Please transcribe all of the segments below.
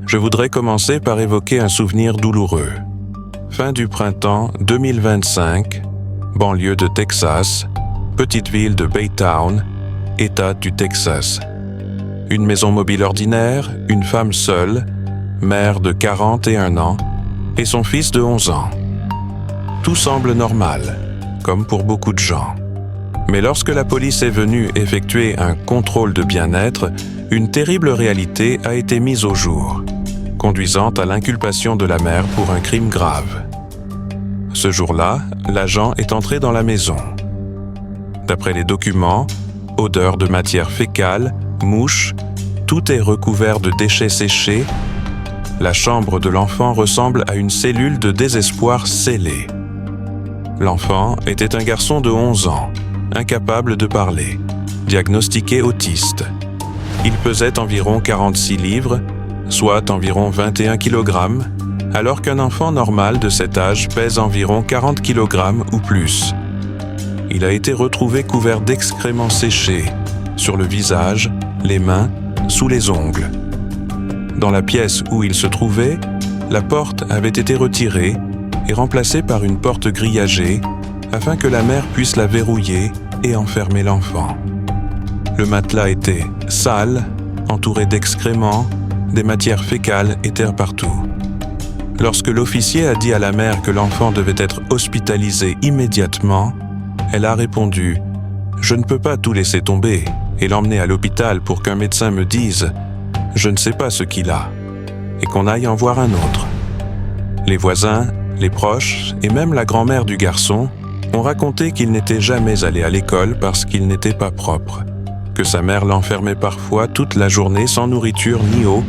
Je voudrais commencer par évoquer un souvenir douloureux. Fin du printemps 2025, banlieue de Texas, petite ville de Baytown, État du Texas. Une maison mobile ordinaire, une femme seule, mère de 41 ans, et son fils de 11 ans. Tout semble normal, comme pour beaucoup de gens. Mais lorsque la police est venue effectuer un contrôle de bien-être, une terrible réalité a été mise au jour, conduisant à l'inculpation de la mère pour un crime grave. Ce jour-là, l'agent est entré dans la maison. D'après les documents, odeur de matière fécale, mouches, tout est recouvert de déchets séchés. La chambre de l'enfant ressemble à une cellule de désespoir scellée. L'enfant était un garçon de 11 ans, incapable de parler, diagnostiqué autiste. Il pesait environ 46 livres, soit environ 21 kg, alors qu'un enfant normal de cet âge pèse environ 40 kg ou plus. Il a été retrouvé couvert d'excréments séchés, sur le visage, les mains, sous les ongles. Dans la pièce où il se trouvait, la porte avait été retirée et remplacée par une porte grillagée afin que la mère puisse la verrouiller et enfermer l'enfant. Le matelas était sale, entouré d'excréments, des matières fécales étaient partout. Lorsque l'officier a dit à la mère que l'enfant devait être hospitalisé immédiatement, elle a répondu « Je ne peux pas tout laisser tomber et l'emmener à l'hôpital pour qu'un médecin me dise « Je ne sais pas ce qu'il a » et qu'on aille en voir un autre. » Les voisins, les proches et même la grand-mère du garçon ont raconté qu'il n'était jamais allé à l'école parce qu'il n'était pas propre, que sa mère l'enfermait parfois toute la journée sans nourriture ni eau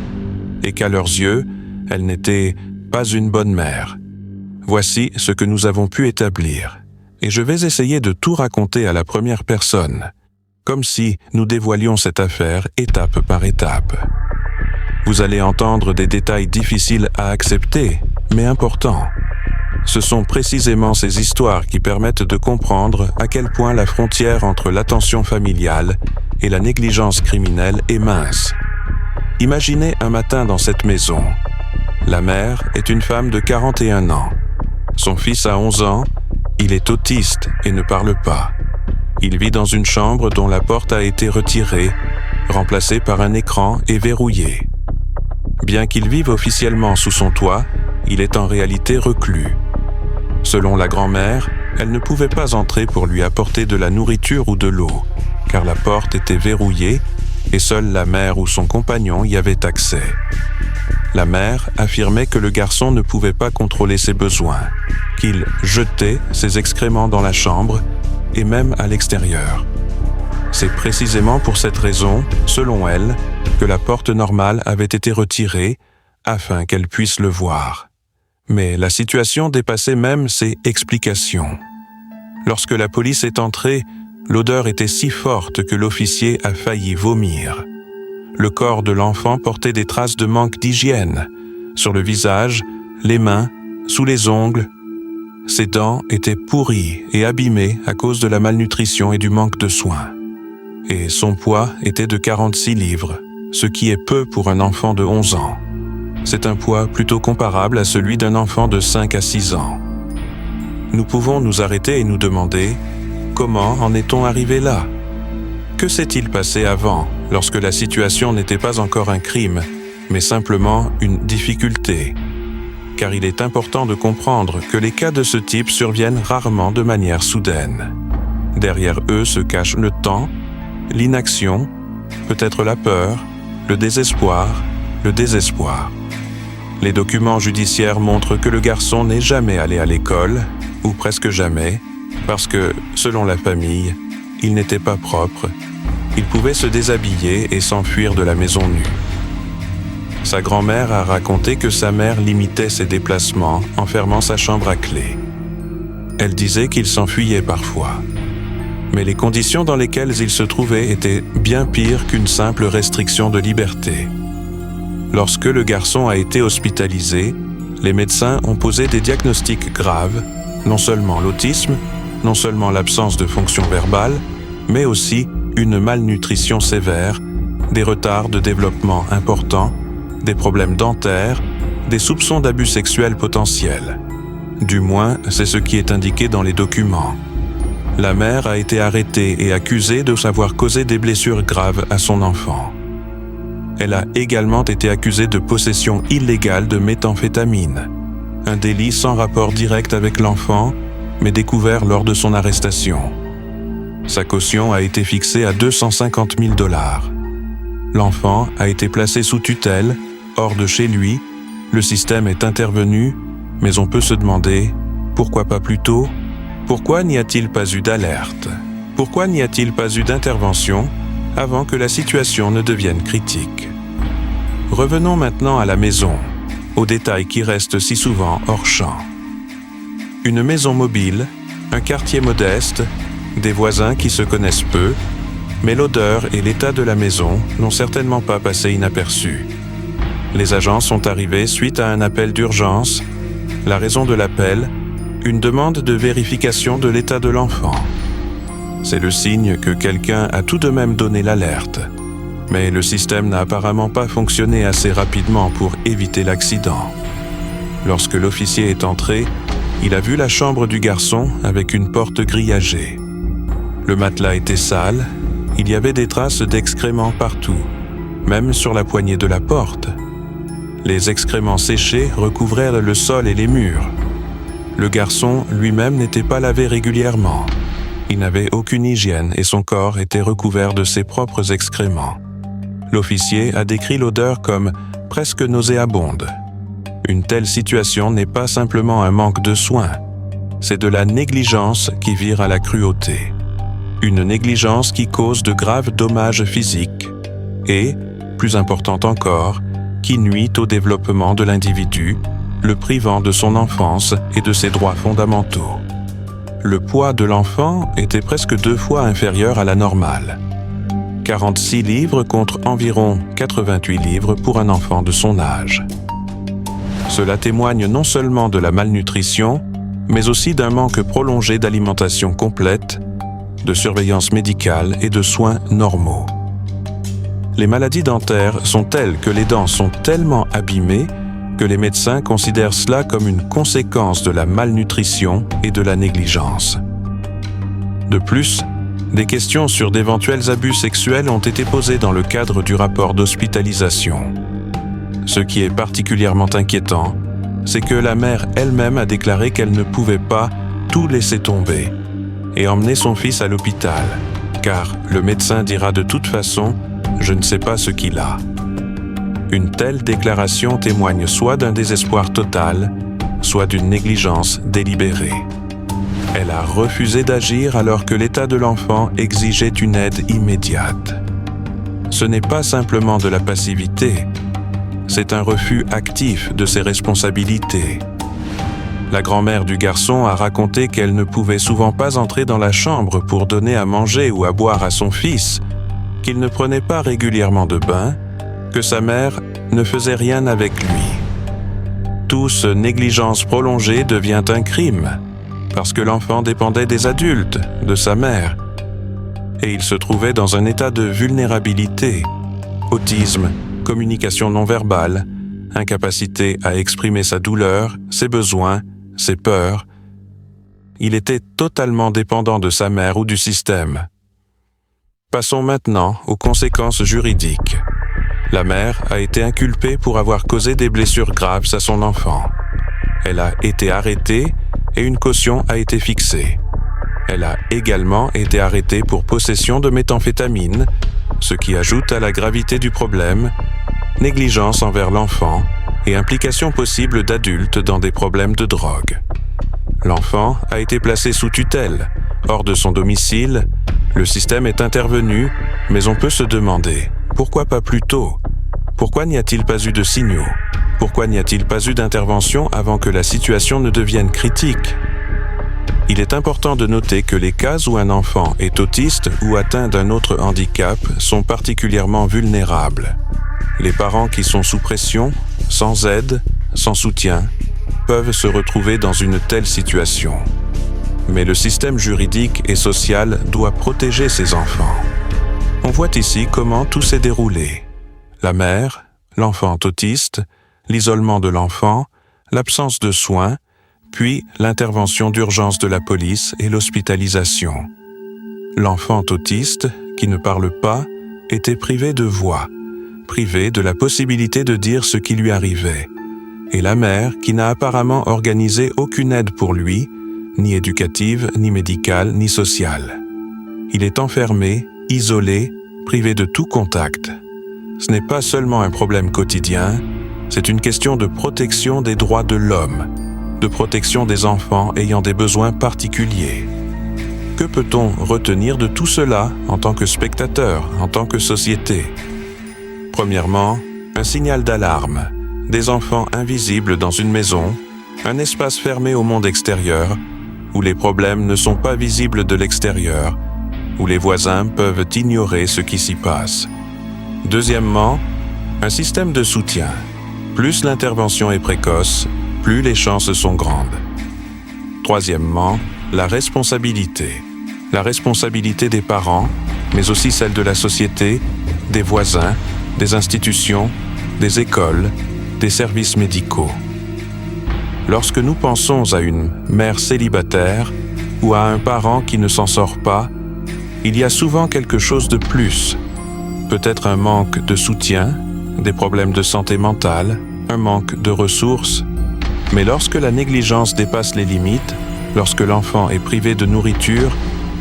et qu'à leurs yeux, elle n'était pas une bonne mère. Voici ce que nous avons pu établir. Et je vais essayer de tout raconter à la première personne, comme si nous dévoilions cette affaire étape par étape. Vous allez entendre des détails difficiles à accepter, mais importants. Ce sont précisément ces histoires qui permettent de comprendre à quel point la frontière entre l'attention familiale et la négligence criminelle est mince. Imaginez un matin dans cette maison. La mère est une femme de 41 ans. Son fils a 11 ans. Il est autiste et ne parle pas. Il vit dans une chambre dont la porte a été retirée, remplacée par un écran et verrouillée. Bien qu'il vive officiellement sous son toit, il est en réalité reclus. Selon la grand-mère, elle ne pouvait pas entrer pour lui apporter de la nourriture ou de l'eau, car la porte était verrouillée et seule la mère ou son compagnon y avait accès. La mère affirmait que le garçon ne pouvait pas contrôler ses besoins, qu'il jetait ses excréments dans la chambre et même à l'extérieur. C'est précisément pour cette raison, selon elle, que la porte normale avait été retirée afin qu'elle puisse le voir. Mais la situation dépassait même ses explications. Lorsque la police est entrée, l'odeur était si forte que l'officier a failli vomir. Le corps de l'enfant portait des traces de manque d'hygiène, sur le visage, les mains, sous les ongles. Ses dents étaient pourries et abîmées à cause de la malnutrition et du manque de soins. Et son poids était de 46 livres, ce qui est peu pour un enfant de 11 ans. C'est un poids plutôt comparable à celui d'un enfant de 5 à 6 ans. Nous pouvons nous arrêter et nous demander « Comment en est-on arrivé là ?» Que s'est-il passé avant, lorsque la situation n'était pas encore un crime, mais simplement une difficulté? Car il est important de comprendre que les cas de ce type surviennent rarement de manière soudaine. Derrière eux se cache le temps, l'inaction, peut-être la peur, le désespoir. Les documents judiciaires montrent que le garçon n'est jamais allé à l'école, ou presque jamais, parce que, selon la famille, il n'était pas propre. Il pouvait se déshabiller et s'enfuir de la maison nue. Sa grand-mère a raconté que sa mère limitait ses déplacements en fermant sa chambre à clé. Elle disait qu'il s'enfuyait parfois. Mais les conditions dans lesquelles il se trouvait étaient bien pires qu'une simple restriction de liberté. Lorsque le garçon a été hospitalisé, les médecins ont posé des diagnostics graves, non seulement l'autisme, non seulement l'absence de fonction verbale, mais aussi une malnutrition sévère, des retards de développement importants, des problèmes dentaires, des soupçons d'abus sexuels potentiels. Du moins, c'est ce qui est indiqué dans les documents. La mère a été arrêtée et accusée de savoir causer des blessures graves à son enfant. Elle a également été accusée de possession illégale de méthamphétamine, un délit sans rapport direct avec l'enfant, mais découvert lors de son arrestation. Sa caution a été fixée à 250 000 $. L'enfant a été placé sous tutelle, hors de chez lui, le système est intervenu, mais on peut se demander, pourquoi pas plus tôt? Pourquoi n'y a-t-il pas eu d'alerte? Pourquoi n'y a-t-il pas eu d'intervention avant que la situation ne devienne critique? Revenons maintenant à la maison, aux détails qui restent si souvent hors champ. Une maison mobile, un quartier modeste, des voisins qui se connaissent peu, mais l'odeur et l'état de la maison n'ont certainement pas passé inaperçus. Les agents sont arrivés suite à un appel d'urgence. La raison de l'appel, une demande de vérification de l'état de l'enfant. C'est le signe que quelqu'un a tout de même donné l'alerte. Mais le système n'a apparemment pas fonctionné assez rapidement pour éviter l'accident. Lorsque l'officier est entré, il a vu la chambre du garçon avec une porte grillagée. Le matelas était sale, il y avait des traces d'excréments partout, même sur la poignée de la porte. Les excréments séchés recouvraient le sol et les murs. Le garçon lui-même n'était pas lavé régulièrement. Il n'avait aucune hygiène et son corps était recouvert de ses propres excréments. L'officier a décrit l'odeur comme presque nauséabonde. Une telle situation n'est pas simplement un manque de soins, c'est de la négligence qui vire à la cruauté. Une négligence qui cause de graves dommages physiques et, plus important encore, qui nuit au développement de l'individu, le privant de son enfance et de ses droits fondamentaux. Le poids de l'enfant était presque 2 fois inférieur à la normale. 46 livres contre environ 88 livres pour un enfant de son âge. Cela témoigne non seulement de la malnutrition, mais aussi d'un manque prolongé d'alimentation complète, de surveillance médicale et de soins normaux. Les maladies dentaires sont telles que les dents sont tellement abîmées que les médecins considèrent cela comme une conséquence de la malnutrition et de la négligence. De plus, des questions sur d'éventuels abus sexuels ont été posées dans le cadre du rapport d'hospitalisation. Ce qui est particulièrement inquiétant, c'est que la mère elle-même a déclaré qu'elle ne pouvait pas tout laisser tomber et emmener son fils à l'hôpital, car le médecin dira de toute façon « je ne sais pas ce qu'il a ». Une telle déclaration témoigne soit d'un désespoir total, soit d'une négligence délibérée. Elle a refusé d'agir alors que l'état de l'enfant exigeait une aide immédiate. Ce n'est pas simplement de la passivité, c'est un refus actif de ses responsabilités. La grand-mère du garçon a raconté qu'elle ne pouvait souvent pas entrer dans la chambre pour donner à manger ou à boire à son fils, qu'il ne prenait pas régulièrement de bain, que sa mère ne faisait rien avec lui. Toute négligence prolongée devient un crime, parce que l'enfant dépendait des adultes, de sa mère, et il se trouvait dans un état de vulnérabilité, autisme, communication non verbale, incapacité à exprimer sa douleur, ses besoins, ses peurs. Il était totalement dépendant de sa mère ou du système. Passons maintenant aux conséquences juridiques. La mère a été inculpée pour avoir causé des blessures graves à son enfant. Elle a été arrêtée et une caution a été fixée. Elle a également été arrêtée pour possession de méthamphétamine, ce qui ajoute à la gravité du problème, négligence envers l'enfant et implication possible d'adultes dans des problèmes de drogue. L'enfant a été placé sous tutelle, hors de son domicile. Le système est intervenu, mais on peut se demander, pourquoi pas plus tôt? Pourquoi n'y a-t-il pas eu de signaux? Pourquoi n'y a-t-il pas eu d'intervention avant que la situation ne devienne critique? Il est important de noter que les cas où un enfant est autiste ou atteint d'un autre handicap sont particulièrement vulnérables. Les parents qui sont sous pression, sans aide, sans soutien, peuvent se retrouver dans une telle situation. Mais le système juridique et social doit protéger ces enfants. On voit ici comment tout s'est déroulé. La mère, l'enfant autiste, l'isolement de l'enfant, l'absence de soins, puis l'intervention d'urgence de la police et l'hospitalisation. L'enfant autiste, qui ne parle pas, était privé de voix, privé de la possibilité de dire ce qui lui arrivait, et la mère qui n'a apparemment organisé aucune aide pour lui, ni éducative, ni médicale, ni sociale. Il est enfermé, isolé, privé de tout contact. Ce n'est pas seulement un problème quotidien, c'est une question de protection des droits de l'homme, de protection des enfants ayant des besoins particuliers. Que peut-on retenir de tout cela en tant que spectateur, en tant que société? Premièrement, un signal d'alarme, des enfants invisibles dans une maison, un espace fermé au monde extérieur, où les problèmes ne sont pas visibles de l'extérieur, où les voisins peuvent ignorer ce qui s'y passe. Deuxièmement, un système de soutien. Plus l'intervention est précoce, plus les chances sont grandes. Troisièmement, la responsabilité. La responsabilité des parents, mais aussi celle de la société, des voisins, des institutions, des écoles, des services médicaux. Lorsque nous pensons à une mère célibataire ou à un parent qui ne s'en sort pas, il y a souvent quelque chose de plus. Peut-être un manque de soutien, des problèmes de santé mentale, un manque de ressources. Mais lorsque la négligence dépasse les limites, lorsque l'enfant est privé de nourriture,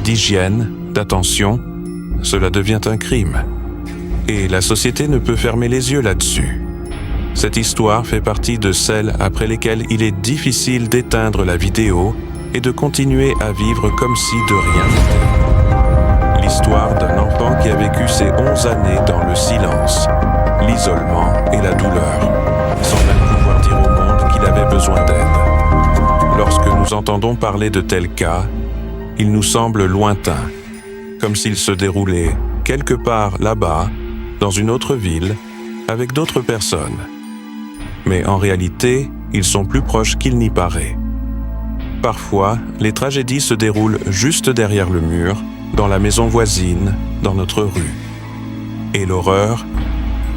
d'hygiène, d'attention, cela devient un crime. Et la société ne peut fermer les yeux là-dessus. Cette histoire fait partie de celles après lesquelles il est difficile d'éteindre la vidéo et de continuer à vivre comme si de rien n'était. L'histoire d'un enfant qui a vécu ses 11 années dans le silence, l'isolement et la douleur, sans même pouvoir dire au monde qu'il avait besoin d'aide. Lorsque nous entendons parler de tels cas, il nous semble lointain, comme s'il se déroulait quelque part là-bas, dans une autre ville, avec d'autres personnes. Mais en réalité, ils sont plus proches qu'il n'y paraît. Parfois, les tragédies se déroulent juste derrière le mur, dans la maison voisine, dans notre rue. Et l'horreur,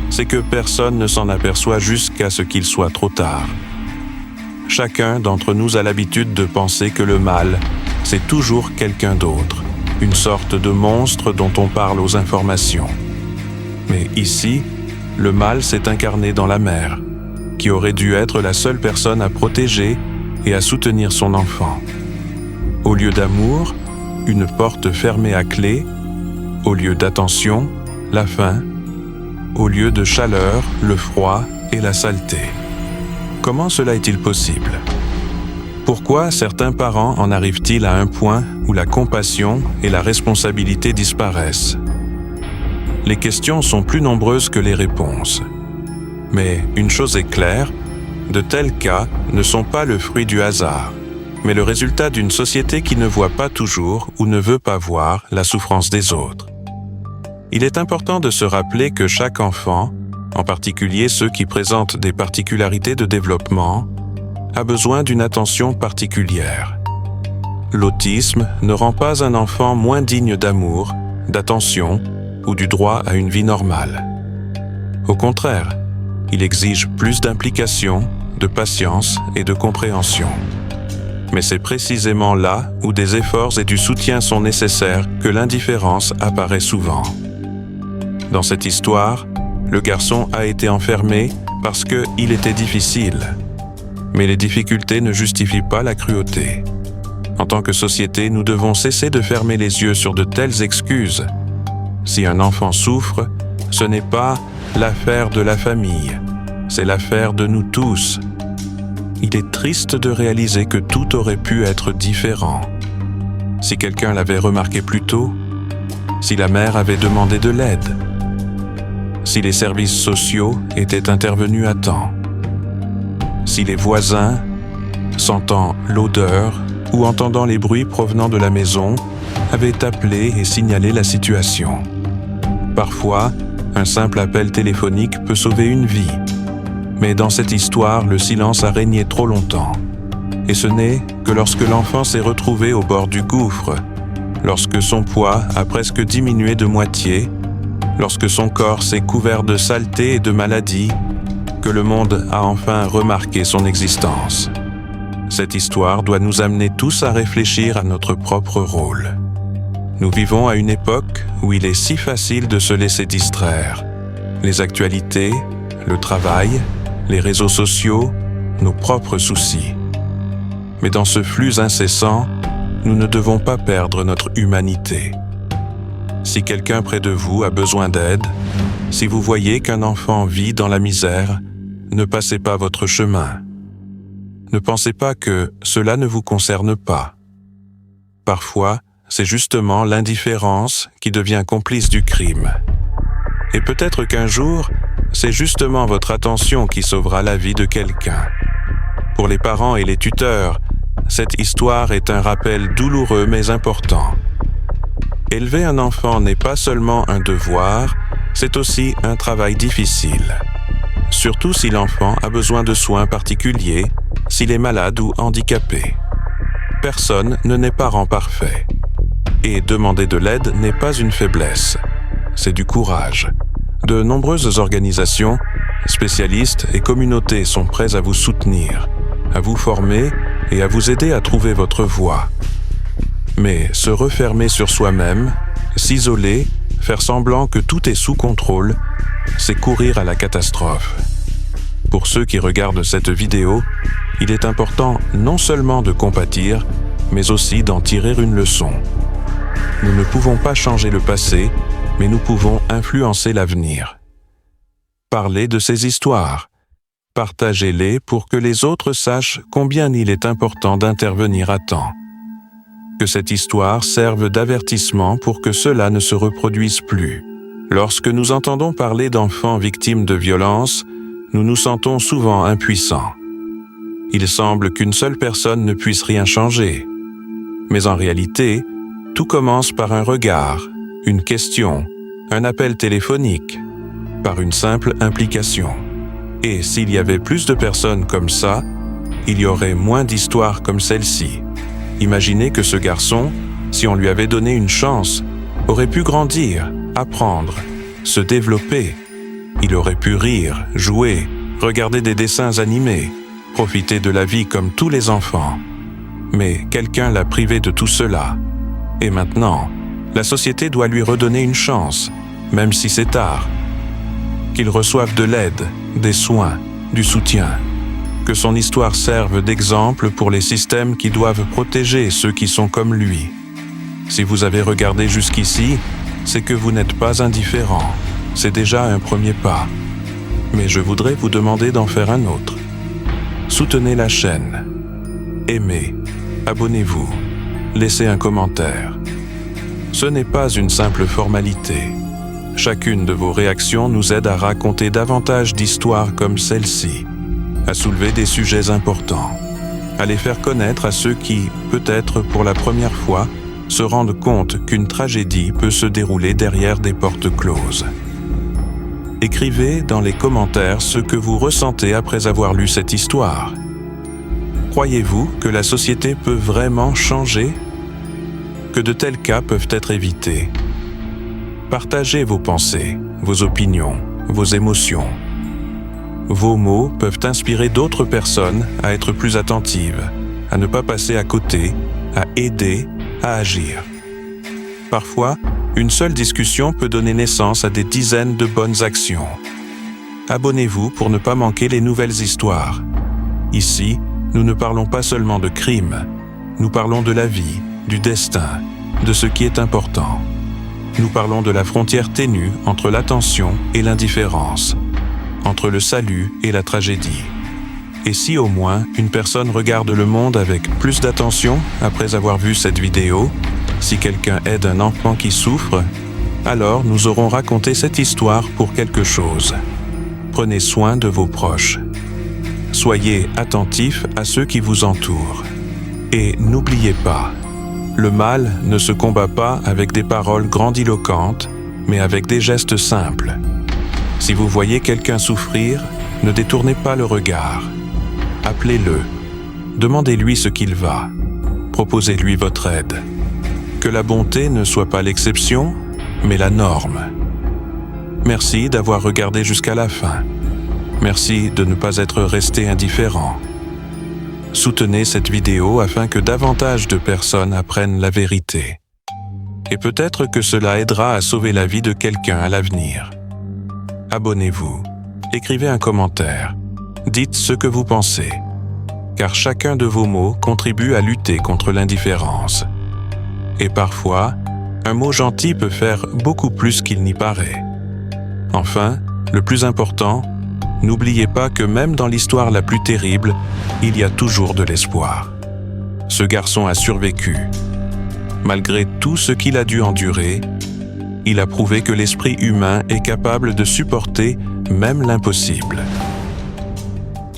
c'est que personne ne s'en aperçoit jusqu'à ce qu'il soit trop tard. Chacun d'entre nous a l'habitude de penser que le mal, c'est toujours quelqu'un d'autre, une sorte de monstre dont on parle aux informations. Mais ici, le mal s'est incarné dans la mère, qui aurait dû être la seule personne à protéger et à soutenir son enfant. Au lieu d'amour, une porte fermée à clé. Au lieu d'attention, la faim. Au lieu de chaleur, le froid et la saleté. Comment cela est-il possible? Pourquoi certains parents en arrivent-ils à un point où la compassion et la responsabilité disparaissent? Les questions sont plus nombreuses que les réponses. Mais une chose est claire, de tels cas ne sont pas le fruit du hasard, mais le résultat d'une société qui ne voit pas toujours ou ne veut pas voir la souffrance des autres. Il est important de se rappeler que chaque enfant, en particulier ceux qui présentent des particularités de développement, a besoin d'une attention particulière. L'autisme ne rend pas un enfant moins digne d'amour, d'attention ou du droit à une vie normale. Au contraire, il exige plus d'implication, de patience et de compréhension. Mais c'est précisément là où des efforts et du soutien sont nécessaires que l'indifférence apparaît souvent. Dans cette histoire, le garçon a été enfermé parce qu'il était difficile. Mais les difficultés ne justifient pas la cruauté. En tant que société, nous devons cesser de fermer les yeux sur de telles excuses. Si un enfant souffre, ce n'est pas l'affaire de la famille, c'est l'affaire de nous tous. Il est triste de réaliser que tout aurait pu être différent. Si quelqu'un l'avait remarqué plus tôt, si la mère avait demandé de l'aide, si les services sociaux étaient intervenus à temps, si les voisins, sentant l'odeur ou entendant les bruits provenant de la maison, avaient appelé et signalé la situation. Parfois, un simple appel téléphonique peut sauver une vie. Mais dans cette histoire, le silence a régné trop longtemps. Et ce n'est que lorsque l'enfant s'est retrouvé au bord du gouffre, lorsque son poids a presque diminué de moitié, lorsque son corps s'est couvert de saleté et de maladies, que le monde a enfin remarqué son existence. Cette histoire doit nous amener tous à réfléchir à notre propre rôle. Nous vivons à une époque où il est si facile de se laisser distraire. Les actualités, le travail, les réseaux sociaux, nos propres soucis. Mais dans ce flux incessant, nous ne devons pas perdre notre humanité. Si quelqu'un près de vous a besoin d'aide, si vous voyez qu'un enfant vit dans la misère, ne passez pas votre chemin. Ne pensez pas que cela ne vous concerne pas. Parfois, c'est justement l'indifférence qui devient complice du crime. Et peut-être qu'un jour, c'est justement votre attention qui sauvera la vie de quelqu'un. Pour les parents et les tuteurs, cette histoire est un rappel douloureux mais important. Élever un enfant n'est pas seulement un devoir, c'est aussi un travail difficile. Surtout si l'enfant a besoin de soins particuliers, s'il est malade ou handicapé. Personne ne naît parent parfait. Et demander de l'aide n'est pas une faiblesse, c'est du courage. De nombreuses organisations, spécialistes et communautés sont prêts à vous soutenir, à vous former et à vous aider à trouver votre voie. Mais se refermer sur soi-même, s'isoler, faire semblant que tout est sous contrôle, c'est courir à la catastrophe. Pour ceux qui regardent cette vidéo, il est important non seulement de compatir, mais aussi d'en tirer une leçon. Nous ne pouvons pas changer le passé, mais nous pouvons influencer l'avenir. Parlez de ces histoires. Partagez-les pour que les autres sachent combien il est important d'intervenir à temps. Que cette histoire serve d'avertissement pour que cela ne se reproduise plus. Lorsque nous entendons parler d'enfants victimes de violences, nous nous sentons souvent impuissants. Il semble qu'une seule personne ne puisse rien changer. Mais en réalité, tout commence par un regard, une question, un appel téléphonique, par une simple implication. Et s'il y avait plus de personnes comme ça, il y aurait moins d'histoires comme celle-ci. Imaginez que ce garçon, si on lui avait donné une chance, aurait pu grandir, apprendre, se développer. Il aurait pu rire, jouer, regarder des dessins animés, profiter de la vie comme tous les enfants. Mais quelqu'un l'a privé de tout cela. Et maintenant, la société doit lui redonner une chance, même si c'est tard. Qu'il reçoive de l'aide, des soins, du soutien. Que son histoire serve d'exemple pour les systèmes qui doivent protéger ceux qui sont comme lui. Si vous avez regardé jusqu'ici, c'est que vous n'êtes pas indifférent. C'est déjà un premier pas. Mais je voudrais vous demander d'en faire un autre. Soutenez la chaîne. Aimez. Abonnez-vous. Laissez un commentaire. Ce n'est pas une simple formalité. Chacune de vos réactions nous aide à raconter davantage d'histoires comme celle-ci, à soulever des sujets importants, à les faire connaître à ceux qui, peut-être pour la première fois, se rendent compte qu'une tragédie peut se dérouler derrière des portes closes. Écrivez dans les commentaires ce que vous ressentez après avoir lu cette histoire. Croyez-vous que la société peut vraiment changer? Que de tels cas peuvent être évités? Partagez vos pensées, vos opinions, vos émotions. Vos mots peuvent inspirer d'autres personnes à être plus attentives, à ne pas passer à côté, à aider, à agir. Parfois, une seule discussion peut donner naissance à des dizaines de bonnes actions. Abonnez-vous pour ne pas manquer les nouvelles histoires. Ici, nous ne parlons pas seulement de crimes, nous parlons de la vie, du destin, de ce qui est important. Nous parlons de la frontière ténue entre l'attention et l'indifférence, entre le salut et la tragédie. Et si au moins une personne regarde le monde avec plus d'attention après avoir vu cette vidéo, si quelqu'un aide un enfant qui souffre, alors nous aurons raconté cette histoire pour quelque chose. Prenez soin de vos proches. Soyez attentifs à ceux qui vous entourent. Et n'oubliez pas, le mal ne se combat pas avec des paroles grandiloquentes, mais avec des gestes simples. Si vous voyez quelqu'un souffrir, ne détournez pas le regard. Appelez-le. Demandez-lui ce qu'il va. Proposez-lui votre aide. Que la bonté ne soit pas l'exception, mais la norme. Merci d'avoir regardé jusqu'à la fin. Merci de ne pas être resté indifférent. Soutenez cette vidéo afin que davantage de personnes apprennent la vérité. Et peut-être que cela aidera à sauver la vie de quelqu'un à l'avenir. Abonnez-vous, écrivez un commentaire, dites ce que vous pensez, car chacun de vos mots contribue à lutter contre l'indifférence. Et parfois, un mot gentil peut faire beaucoup plus qu'il n'y paraît. Enfin, le plus important, n'oubliez pas que même dans l'histoire la plus terrible, il y a toujours de l'espoir. Ce garçon a survécu. Malgré tout ce qu'il a dû endurer, il a prouvé que l'esprit humain est capable de supporter même l'impossible.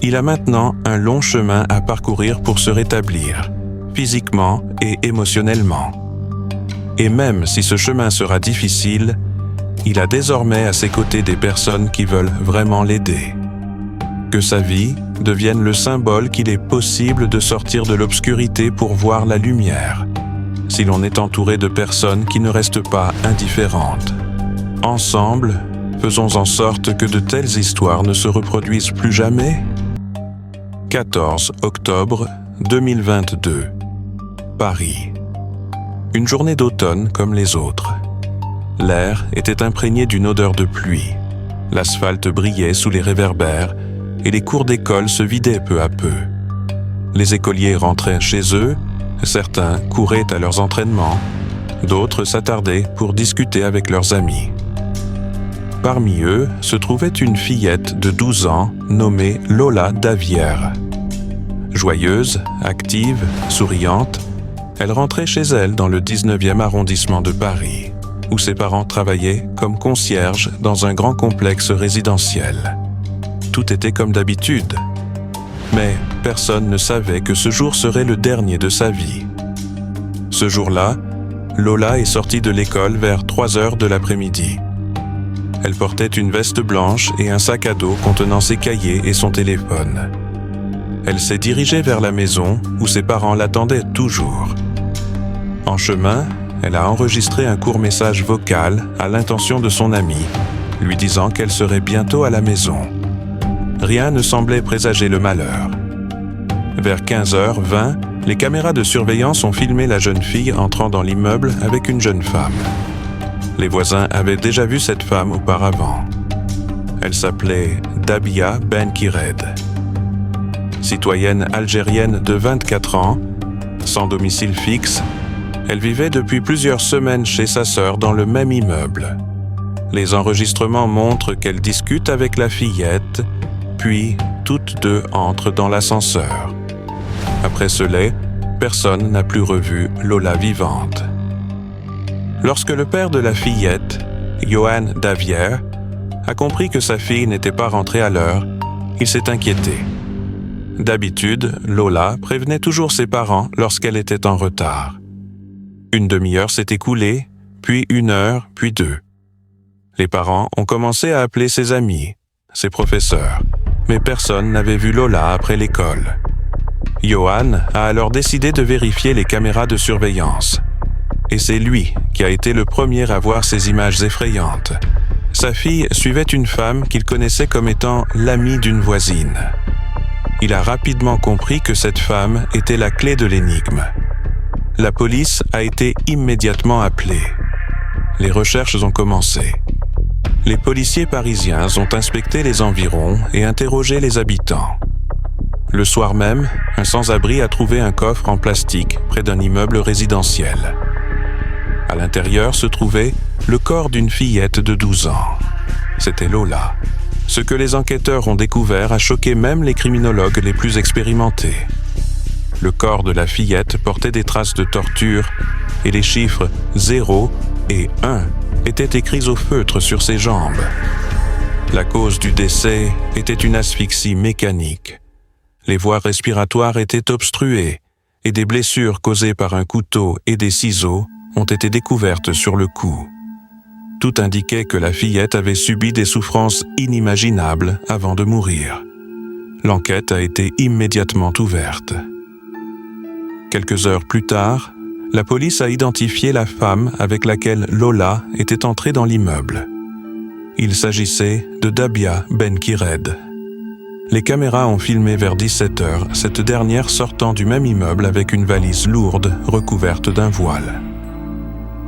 Il a maintenant un long chemin à parcourir pour se rétablir, physiquement et émotionnellement. Et même si ce chemin sera difficile, il a désormais à ses côtés des personnes qui veulent vraiment l'aider. Que sa vie devienne le symbole qu'il est possible de sortir de l'obscurité pour voir la lumière, si l'on est entouré de personnes qui ne restent pas indifférentes. Ensemble, faisons en sorte que de telles histoires ne se reproduisent plus jamais. 14 octobre 2022, Paris. Une journée d'automne comme les autres. L'air était imprégné d'une odeur de pluie. L'asphalte brillait sous les réverbères et les cours d'école se vidaient peu à peu. Les écoliers rentraient chez eux, certains couraient à leurs entraînements, d'autres s'attardaient pour discuter avec leurs amis. Parmi eux se trouvait une fillette de 12 ans nommée Lola Davière. Joyeuse, active, souriante, elle rentrait chez elle dans le 19e arrondissement de Paris, où ses parents travaillaient comme concierges dans un grand complexe résidentiel. Tout était comme d'habitude. Mais personne ne savait que ce jour serait le dernier de sa vie. Ce jour-là, Lola est sortie de l'école vers 3 heures de l'après-midi. Elle portait une veste blanche et un sac à dos contenant ses cahiers et son téléphone. Elle s'est dirigée vers la maison où ses parents l'attendaient toujours. En chemin, elle a enregistré un court message vocal à l'intention de son amie, lui disant qu'elle serait bientôt à la maison. Rien ne semblait présager le malheur. Vers 15h20, les caméras de surveillance ont filmé la jeune fille entrant dans l'immeuble avec une jeune femme. Les voisins avaient déjà vu cette femme auparavant. Elle s'appelait Dabia Benkired. Citoyenne algérienne de 24 ans, sans domicile fixe, elle vivait depuis plusieurs semaines chez sa sœur dans le même immeuble. Les enregistrements montrent qu'elle discute avec la fillette, puis toutes deux entrent dans l'ascenseur. Après cela, personne n'a plus revu Lola vivante. Lorsque le père de la fillette, Johan Davière, a compris que sa fille n'était pas rentrée à l'heure, il s'est inquiété. D'habitude, Lola prévenait toujours ses parents lorsqu'elle était en retard. Une demi-heure s'est écoulée, puis 1 heure, puis 2. Les parents ont commencé à appeler ses amis, ses professeurs, mais personne n'avait vu Lola après l'école. Johan a alors décidé de vérifier les caméras de surveillance. Et c'est lui qui a été le premier à voir ces images effrayantes. Sa fille suivait une femme qu'il connaissait comme étant l'amie d'une voisine. Il a rapidement compris que cette femme était la clé de l'énigme. La police a été immédiatement appelée. Les recherches ont commencé. Les policiers parisiens ont inspecté les environs et interrogé les habitants. Le soir même, un sans-abri a trouvé un coffre en plastique près d'un immeuble résidentiel. À l'intérieur se trouvait le corps d'une fillette de 12 ans. C'était Lola. Ce que les enquêteurs ont découvert a choqué même les criminologues les plus expérimentés. Le corps de la fillette portait des traces de torture et les chiffres 0 et 1 étaient écrits au feutre sur ses jambes. La cause du décès était une asphyxie mécanique. Les voies respiratoires étaient obstruées et des blessures causées par un couteau et des ciseaux ont été découvertes sur le cou. Tout indiquait que la fillette avait subi des souffrances inimaginables avant de mourir. L'enquête a été immédiatement ouverte. Quelques heures plus tard, la police a identifié la femme avec laquelle Lola était entrée dans l'immeuble. Il s'agissait de Dabia Benkired. Les caméras ont filmé vers 17h cette dernière sortant du même immeuble avec une valise lourde recouverte d'un voile.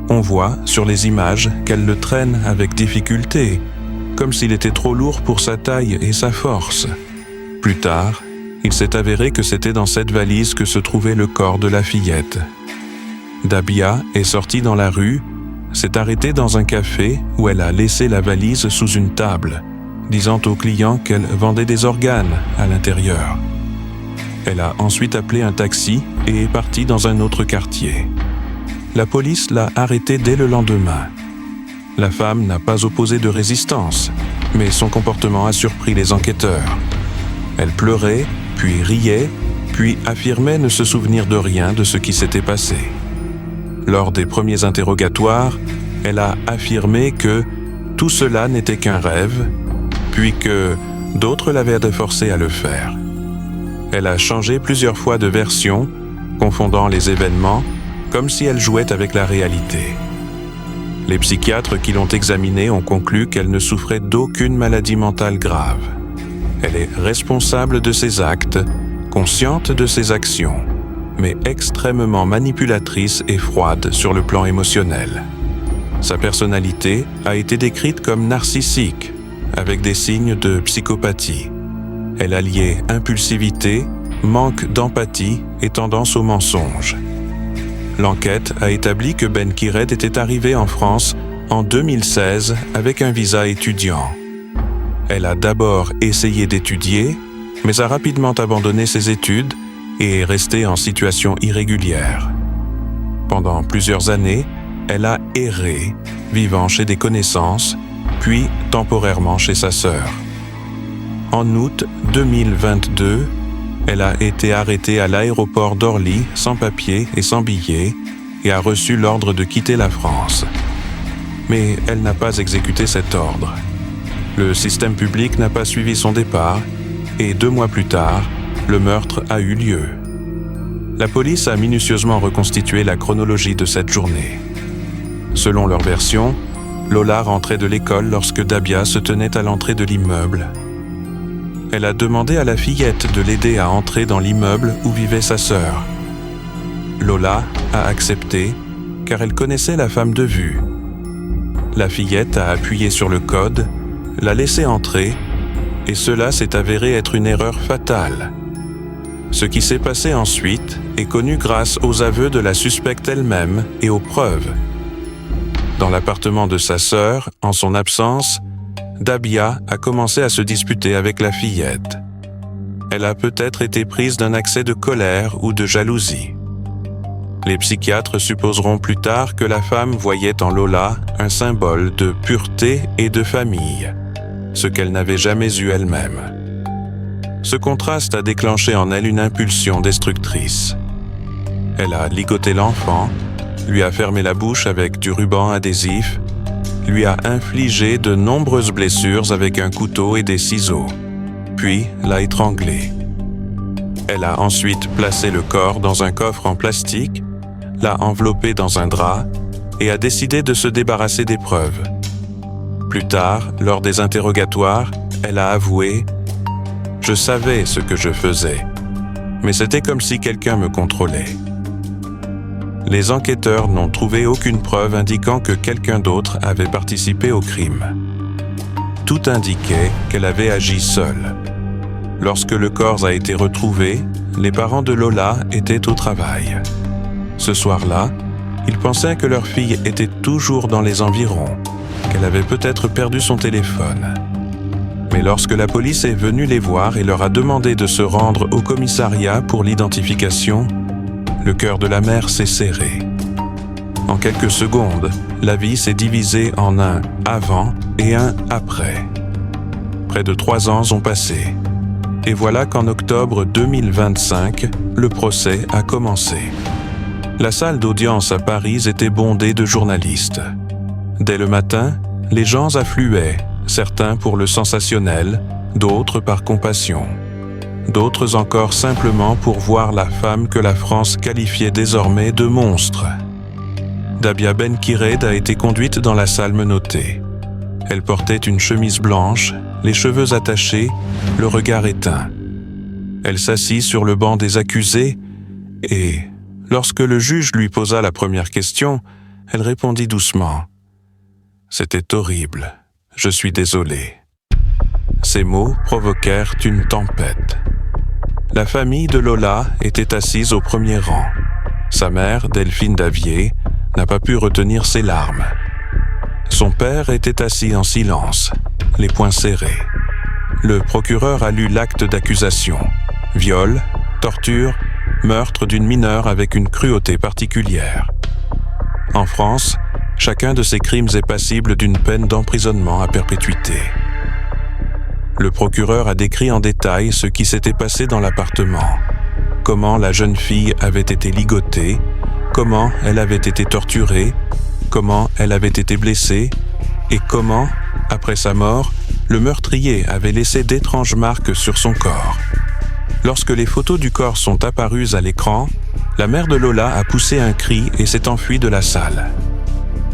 On voit sur les images qu'elle le traîne avec difficulté, comme s'il était trop lourd pour sa taille et sa force. Plus tard, il s'est avéré que c'était dans cette valise que se trouvait le corps de la fillette. Dabia est sortie dans la rue, s'est arrêtée dans un café où elle a laissé la valise sous une table, disant aux clients qu'elle vendait des organes à l'intérieur. Elle a ensuite appelé un taxi et est partie dans un autre quartier. La police l'a arrêtée dès le lendemain. La femme n'a pas opposé de résistance, mais son comportement a surpris les enquêteurs. Elle pleurait, puis riait, puis affirmait ne se souvenir de rien de ce qui s'était passé. Lors des premiers interrogatoires, elle a affirmé que tout cela n'était qu'un rêve, puis que d'autres l'avaient forcée à le faire. Elle a changé plusieurs fois de version, confondant les événements, comme si elle jouait avec la réalité. Les psychiatres qui l'ont examinée ont conclu qu'elle ne souffrait d'aucune maladie mentale grave. Elle est responsable de ses actes, consciente de ses actions, mais extrêmement manipulatrice et froide sur le plan émotionnel. Sa personnalité a été décrite comme narcissique, avec des signes de psychopathie. Elle alliait impulsivité, manque d'empathie et tendance au mensonge. L'enquête a établi que Ben Kired était arrivé en France en 2016 avec un visa étudiant. Elle a d'abord essayé d'étudier, mais a rapidement abandonné ses études et est restée en situation irrégulière. Pendant plusieurs années, elle a erré, vivant chez des connaissances, puis temporairement chez sa sœur. En août 2022, elle a été arrêtée à l'aéroport d'Orly sans papier et sans billet et a reçu l'ordre de quitter la France. Mais elle n'a pas exécuté cet ordre. Le système public n'a pas suivi son départ et 2 mois plus tard, le meurtre a eu lieu. La police a minutieusement reconstitué la chronologie de cette journée. Selon leur version, Lola rentrait de l'école lorsque Dabia se tenait à l'entrée de l'immeuble. Elle a demandé à la fillette de l'aider à entrer dans l'immeuble où vivait sa sœur. Lola a accepté car elle connaissait la femme de vue. La fillette a appuyé sur le code, l'a laissé entrer, et cela s'est avéré être une erreur fatale. Ce qui s'est passé ensuite est connu grâce aux aveux de la suspecte elle-même et aux preuves. Dans l'appartement de sa sœur, en son absence, Dabia a commencé à se disputer avec la fillette. Elle a peut-être été prise d'un accès de colère ou de jalousie. Les psychiatres supposeront plus tard que la femme voyait en Lola un symbole de pureté et de famille, ce qu'elle n'avait jamais eu elle-même. Ce contraste a déclenché en elle une impulsion destructrice. Elle a ligoté l'enfant, lui a fermé la bouche avec du ruban adhésif, lui a infligé de nombreuses blessures avec un couteau et des ciseaux, puis l'a étranglé. Elle a ensuite placé le corps dans un coffre en plastique, l'a enveloppé dans un drap et a décidé de se débarrasser des preuves. Plus tard, lors des interrogatoires, elle a avoué « Je savais ce que je faisais, mais c'était comme si quelqu'un me contrôlait. » Les enquêteurs n'ont trouvé aucune preuve indiquant que quelqu'un d'autre avait participé au crime. Tout indiquait qu'elle avait agi seule. Lorsque le corps a été retrouvé, les parents de Lola étaient au travail. Ce soir-là, ils pensaient que leur fille était toujours dans les environs, qu'elle avait peut-être perdu son téléphone. Mais lorsque la police est venue les voir et leur a demandé de se rendre au commissariat pour l'identification, le cœur de la mère s'est serré. En quelques secondes, la vie s'est divisée en un avant et un après. Près de 3 ans ont passé. Et voilà qu'en octobre 2025, le procès a commencé. La salle d'audience à Paris était bondée de journalistes. Dès le matin, les gens affluaient, certains pour le sensationnel, d'autres par compassion. D'autres encore simplement pour voir la femme que la France qualifiait désormais de monstre. Dabia Ben Kired a été conduite dans la salle menottée. Elle portait une chemise blanche, les cheveux attachés, le regard éteint. Elle s'assit sur le banc des accusés et, lorsque le juge lui posa la première question, elle répondit doucement « C'était horrible, je suis désolée ». Ces mots provoquèrent une tempête. La famille de Lola était assise au premier rang. Sa mère, Delphine Davier, n'a pas pu retenir ses larmes. Son père était assis en silence, les poings serrés. Le procureur a lu l'acte d'accusation. Viol, torture, meurtre d'une mineure avec une cruauté particulière. En France, chacun de ces crimes est passible d'une peine d'emprisonnement à perpétuité. Le procureur a décrit en détail ce qui s'était passé dans l'appartement, comment la jeune fille avait été ligotée, comment elle avait été torturée, comment elle avait été blessée, et comment, après sa mort, le meurtrier avait laissé d'étranges marques sur son corps. Lorsque les photos du corps sont apparues à l'écran, la mère de Lola a poussé un cri et s'est enfuie de la salle.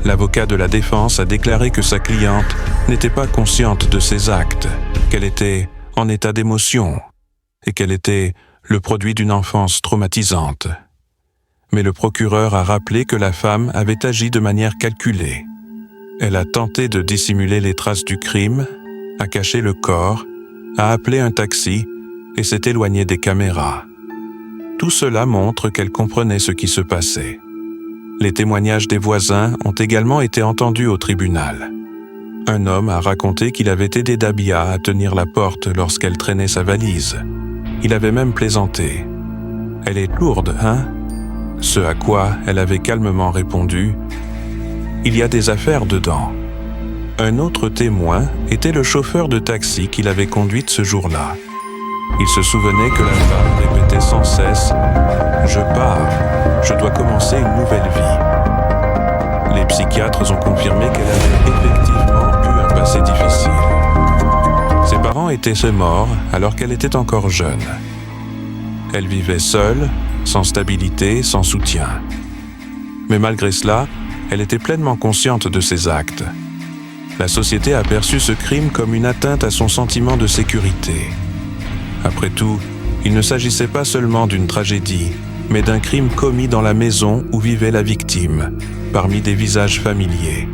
L'avocat de la défense a déclaré que sa cliente n'était pas consciente de ses actes, qu'elle était en état d'émotion et qu'elle était le produit d'une enfance traumatisante. Mais le procureur a rappelé que la femme avait agi de manière calculée. Elle a tenté de dissimuler les traces du crime, a caché le corps, a appelé un taxi et s'est éloignée des caméras. Tout cela montre qu'elle comprenait ce qui se passait. Les témoignages des voisins ont également été entendus au tribunal. Un homme a raconté qu'il avait aidé Dabia à tenir la porte lorsqu'elle traînait sa valise. Il avait même plaisanté. « Elle est lourde, hein ?» Ce à quoi elle avait calmement répondu « Il y a des affaires dedans. » Un autre témoin était le chauffeur de taxi qui l'avait conduite ce jour-là. Il se souvenait que la femme répétait sans cesse « Je pars, je dois commencer une nouvelle vie ». Les psychiatres ont confirmé qu'elle avait effectivement eu un passé difficile. Ses parents étaient morts alors qu'elle était encore jeune. Elle vivait seule, sans stabilité, sans soutien. Mais malgré cela, elle était pleinement consciente de ses actes. La société a perçu ce crime comme une atteinte à son sentiment de sécurité. Après tout, il ne s'agissait pas seulement d'une tragédie, mais d'un crime commis dans la maison où vivait la victime, parmi des visages familiers.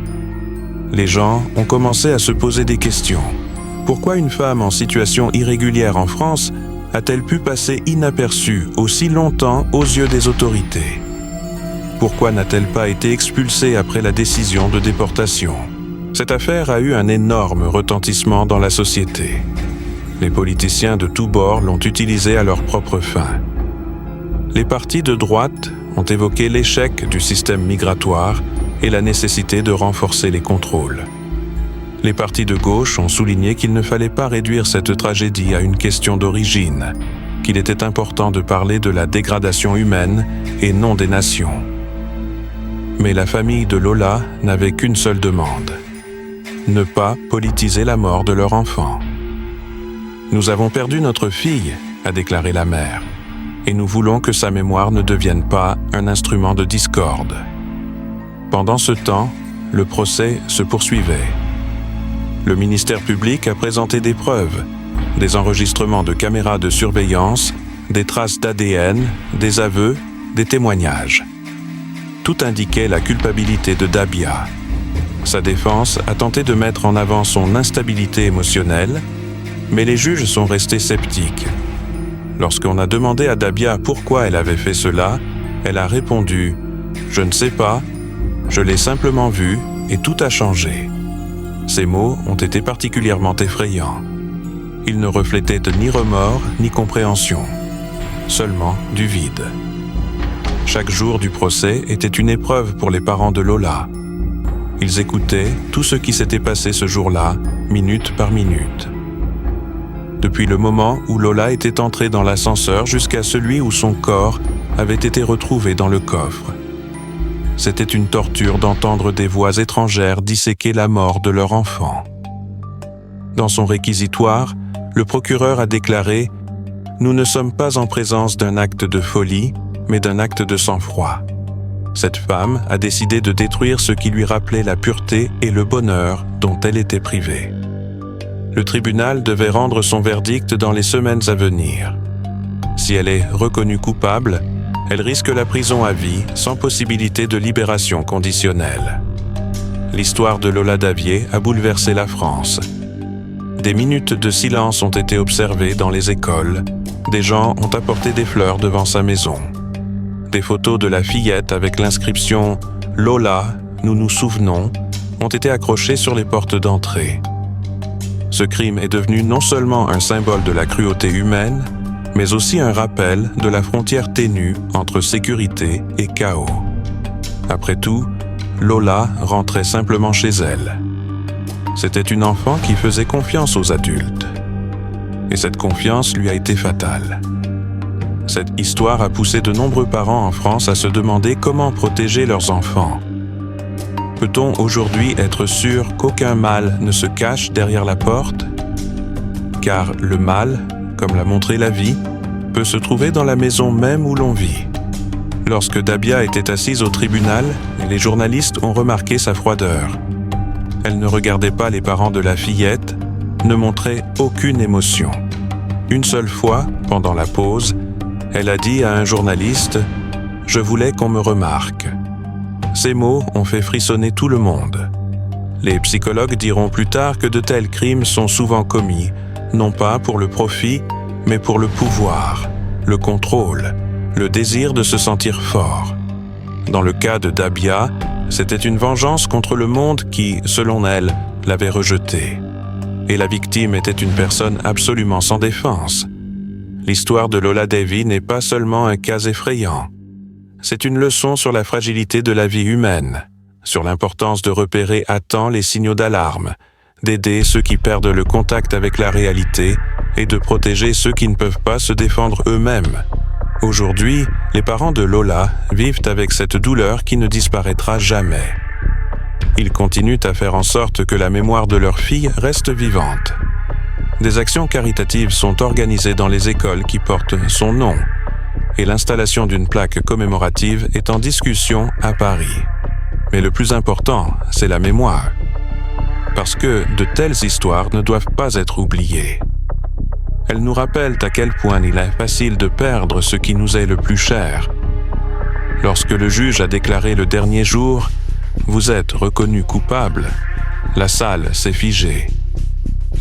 Les gens ont commencé à se poser des questions. Pourquoi une femme en situation irrégulière en France a-t-elle pu passer inaperçue aussi longtemps aux yeux des autorités? Pourquoi n'a-t-elle pas été expulsée après la décision de déportation? Cette affaire a eu un énorme retentissement dans la société. Les politiciens de tous bords l'ont utilisée à leurs propres fins. Les partis de droite ont évoqué l'échec du système migratoire et la nécessité de renforcer les contrôles. Les partis de gauche ont souligné qu'il ne fallait pas réduire cette tragédie à une question d'origine, qu'il était important de parler de la dégradation humaine et non des nations. Mais la famille de Lola n'avait qu'une seule demande: ne pas politiser la mort de leur enfant. « Nous avons perdu notre fille », a déclaré la mère, « et nous voulons que sa mémoire ne devienne pas un instrument de discorde. » Pendant ce temps, le procès se poursuivait. Le ministère public a présenté des preuves, des enregistrements de caméras de surveillance, des traces d'ADN, des aveux, des témoignages. Tout indiquait la culpabilité de Dabia. Sa défense a tenté de mettre en avant son instabilité émotionnelle, mais les juges sont restés sceptiques. Lorsqu'on a demandé à Dabia pourquoi elle avait fait cela, elle a répondu « Je ne sais pas, je l'ai simplement vu et tout a changé ». Ces mots ont été particulièrement effrayants. Ils ne reflétaient ni remords ni compréhension, seulement du vide. Chaque jour du procès était une épreuve pour les parents de Lola. Ils écoutaient tout ce qui s'était passé ce jour-là, minute par minute. Depuis le moment où Lola était entrée dans l'ascenseur jusqu'à celui où son corps avait été retrouvé dans le coffre. C'était une torture d'entendre des voix étrangères disséquer la mort de leur enfant. Dans son réquisitoire, le procureur a déclaré « Nous ne sommes pas en présence d'un acte de folie, mais d'un acte de sang-froid. Cette femme a décidé de détruire ce qui lui rappelait la pureté et le bonheur dont elle était privée. » Le tribunal devait rendre son verdict dans les semaines à venir. Si elle est reconnue coupable, elle risque la prison à vie sans possibilité de libération conditionnelle. L'histoire de Lola Davier a bouleversé la France. Des minutes de silence ont été observées dans les écoles. Des gens ont apporté des fleurs devant sa maison. Des photos de la fillette avec l'inscription « Lola, nous nous souvenons » ont été accrochées sur les portes d'entrée. Ce crime est devenu non seulement un symbole de la cruauté humaine, mais aussi un rappel de la frontière ténue entre sécurité et chaos. Après tout, Lola rentrait simplement chez elle. C'était une enfant qui faisait confiance aux adultes. Et cette confiance lui a été fatale. Cette histoire a poussé de nombreux parents en France à se demander comment protéger leurs enfants. Peut-on aujourd'hui être sûr qu'aucun mal ne se cache derrière la porte? Car le mal, comme l'a montré la vie, peut se trouver dans la maison même où l'on vit. Lorsque Dabia était assise au tribunal, les journalistes ont remarqué sa froideur. Elle ne regardait pas les parents de la fillette, ne montrait aucune émotion. Une seule fois, pendant la pause, elle a dit à un journaliste « Je voulais qu'on me remarque ». Ces mots ont fait frissonner tout le monde. Les psychologues diront plus tard que de tels crimes sont souvent commis, non pas pour le profit, mais pour le pouvoir, le contrôle, le désir de se sentir fort. Dans le cas de Dabia, c'était une vengeance contre le monde qui, selon elle, l'avait rejetée. Et la victime était une personne absolument sans défense. L'histoire de Lola Davies n'est pas seulement un cas effrayant. C'est une leçon sur la fragilité de la vie humaine, sur l'importance de repérer à temps les signaux d'alarme, d'aider ceux qui perdent le contact avec la réalité et de protéger ceux qui ne peuvent pas se défendre eux-mêmes. Aujourd'hui, les parents de Lola vivent avec cette douleur qui ne disparaîtra jamais. Ils continuent à faire en sorte que la mémoire de leur fille reste vivante. Des actions caritatives sont organisées dans les écoles qui portent son nom, et l'installation d'une plaque commémorative est en discussion à Paris. Mais le plus important, c'est la mémoire. Parce que de telles histoires ne doivent pas être oubliées. Elles nous rappellent à quel point il est facile de perdre ce qui nous est le plus cher. Lorsque le juge a déclaré le dernier jour « Vous êtes reconnu coupable », la salle s'est figée.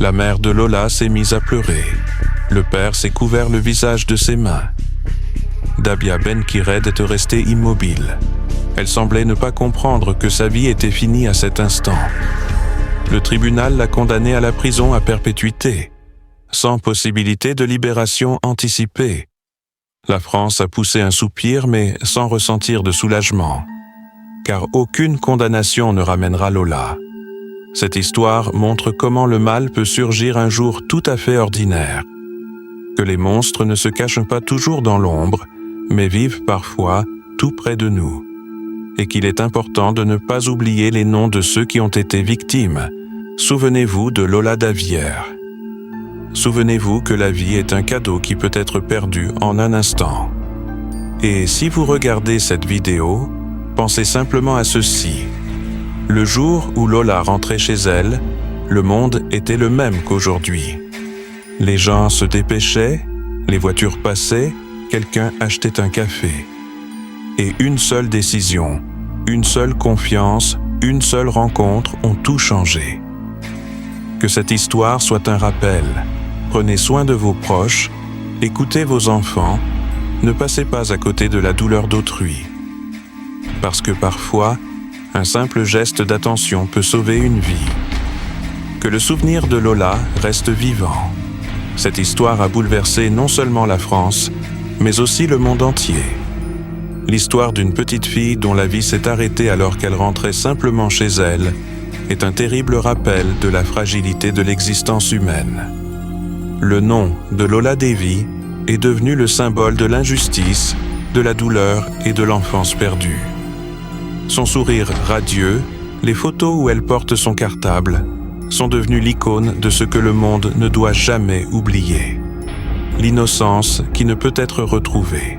La mère de Lola s'est mise à pleurer. Le père s'est couvert le visage de ses mains. Dabia Benkired est restée immobile. Elle semblait ne pas comprendre que sa vie était finie à cet instant. Le tribunal l'a condamnée à la prison à perpétuité, sans possibilité de libération anticipée. La France a poussé un soupir, mais sans ressentir de soulagement. Car aucune condamnation ne ramènera Lola. Cette histoire montre comment le mal peut surgir un jour tout à fait ordinaire. Que les monstres ne se cachent pas toujours dans l'ombre, mais vivent parfois tout près de nous. Et qu'il est important de ne pas oublier les noms de ceux qui ont été victimes. Souvenez-vous de Lola Davies. Souvenez-vous que la vie est un cadeau qui peut être perdu en un instant. Et si vous regardez cette vidéo, pensez simplement à ceci. Le jour où Lola rentrait chez elle, le monde était le même qu'aujourd'hui. Les gens se dépêchaient, les voitures passaient, quelqu'un achetait un café. Et une seule décision, une seule confiance, une seule rencontre ont tout changé. Que cette histoire soit un rappel. Prenez soin de vos proches, écoutez vos enfants, ne passez pas à côté de la douleur d'autrui. Parce que parfois, un simple geste d'attention peut sauver une vie. Que le souvenir de Lola reste vivant. Cette histoire a bouleversé non seulement la France, mais aussi le monde entier. L'histoire d'une petite fille dont la vie s'est arrêtée alors qu'elle rentrait simplement chez elle est un terrible rappel de la fragilité de l'existence humaine. Le nom de Lola Davies est devenu le symbole de l'injustice, de la douleur et de l'enfance perdue. Son sourire radieux, les photos où elle porte son cartable, sont devenues l'icône de ce que le monde ne doit jamais oublier. L'innocence qui ne peut être retrouvée.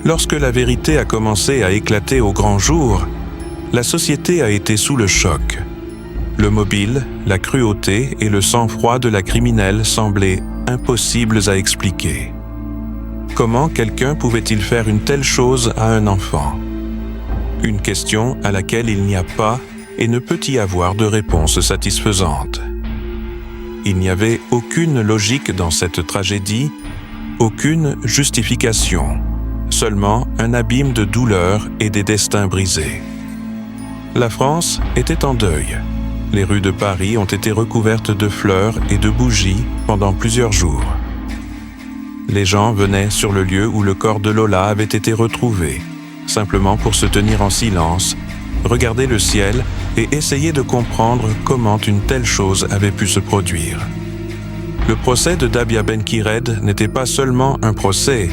Lorsque la vérité a commencé à éclater au grand jour, la société a été sous le choc. Le mobile, la cruauté et le sang-froid de la criminelle semblaient impossibles à expliquer. Comment quelqu'un pouvait-il faire une telle chose à un enfant? Une question à laquelle il n'y a pas et ne peut y avoir de réponse satisfaisante. Il n'y avait aucune logique dans cette tragédie, aucune justification, seulement un abîme de douleur et des destins brisés. La France était en deuil. Les rues de Paris ont été recouvertes de fleurs et de bougies pendant plusieurs jours. Les gens venaient sur le lieu où le corps de Lola avait été retrouvé, simplement pour se tenir en silence, regarder le ciel et essayer de comprendre comment une telle chose avait pu se produire. Le procès de Dabia Ben-Kired n'était pas seulement un procès,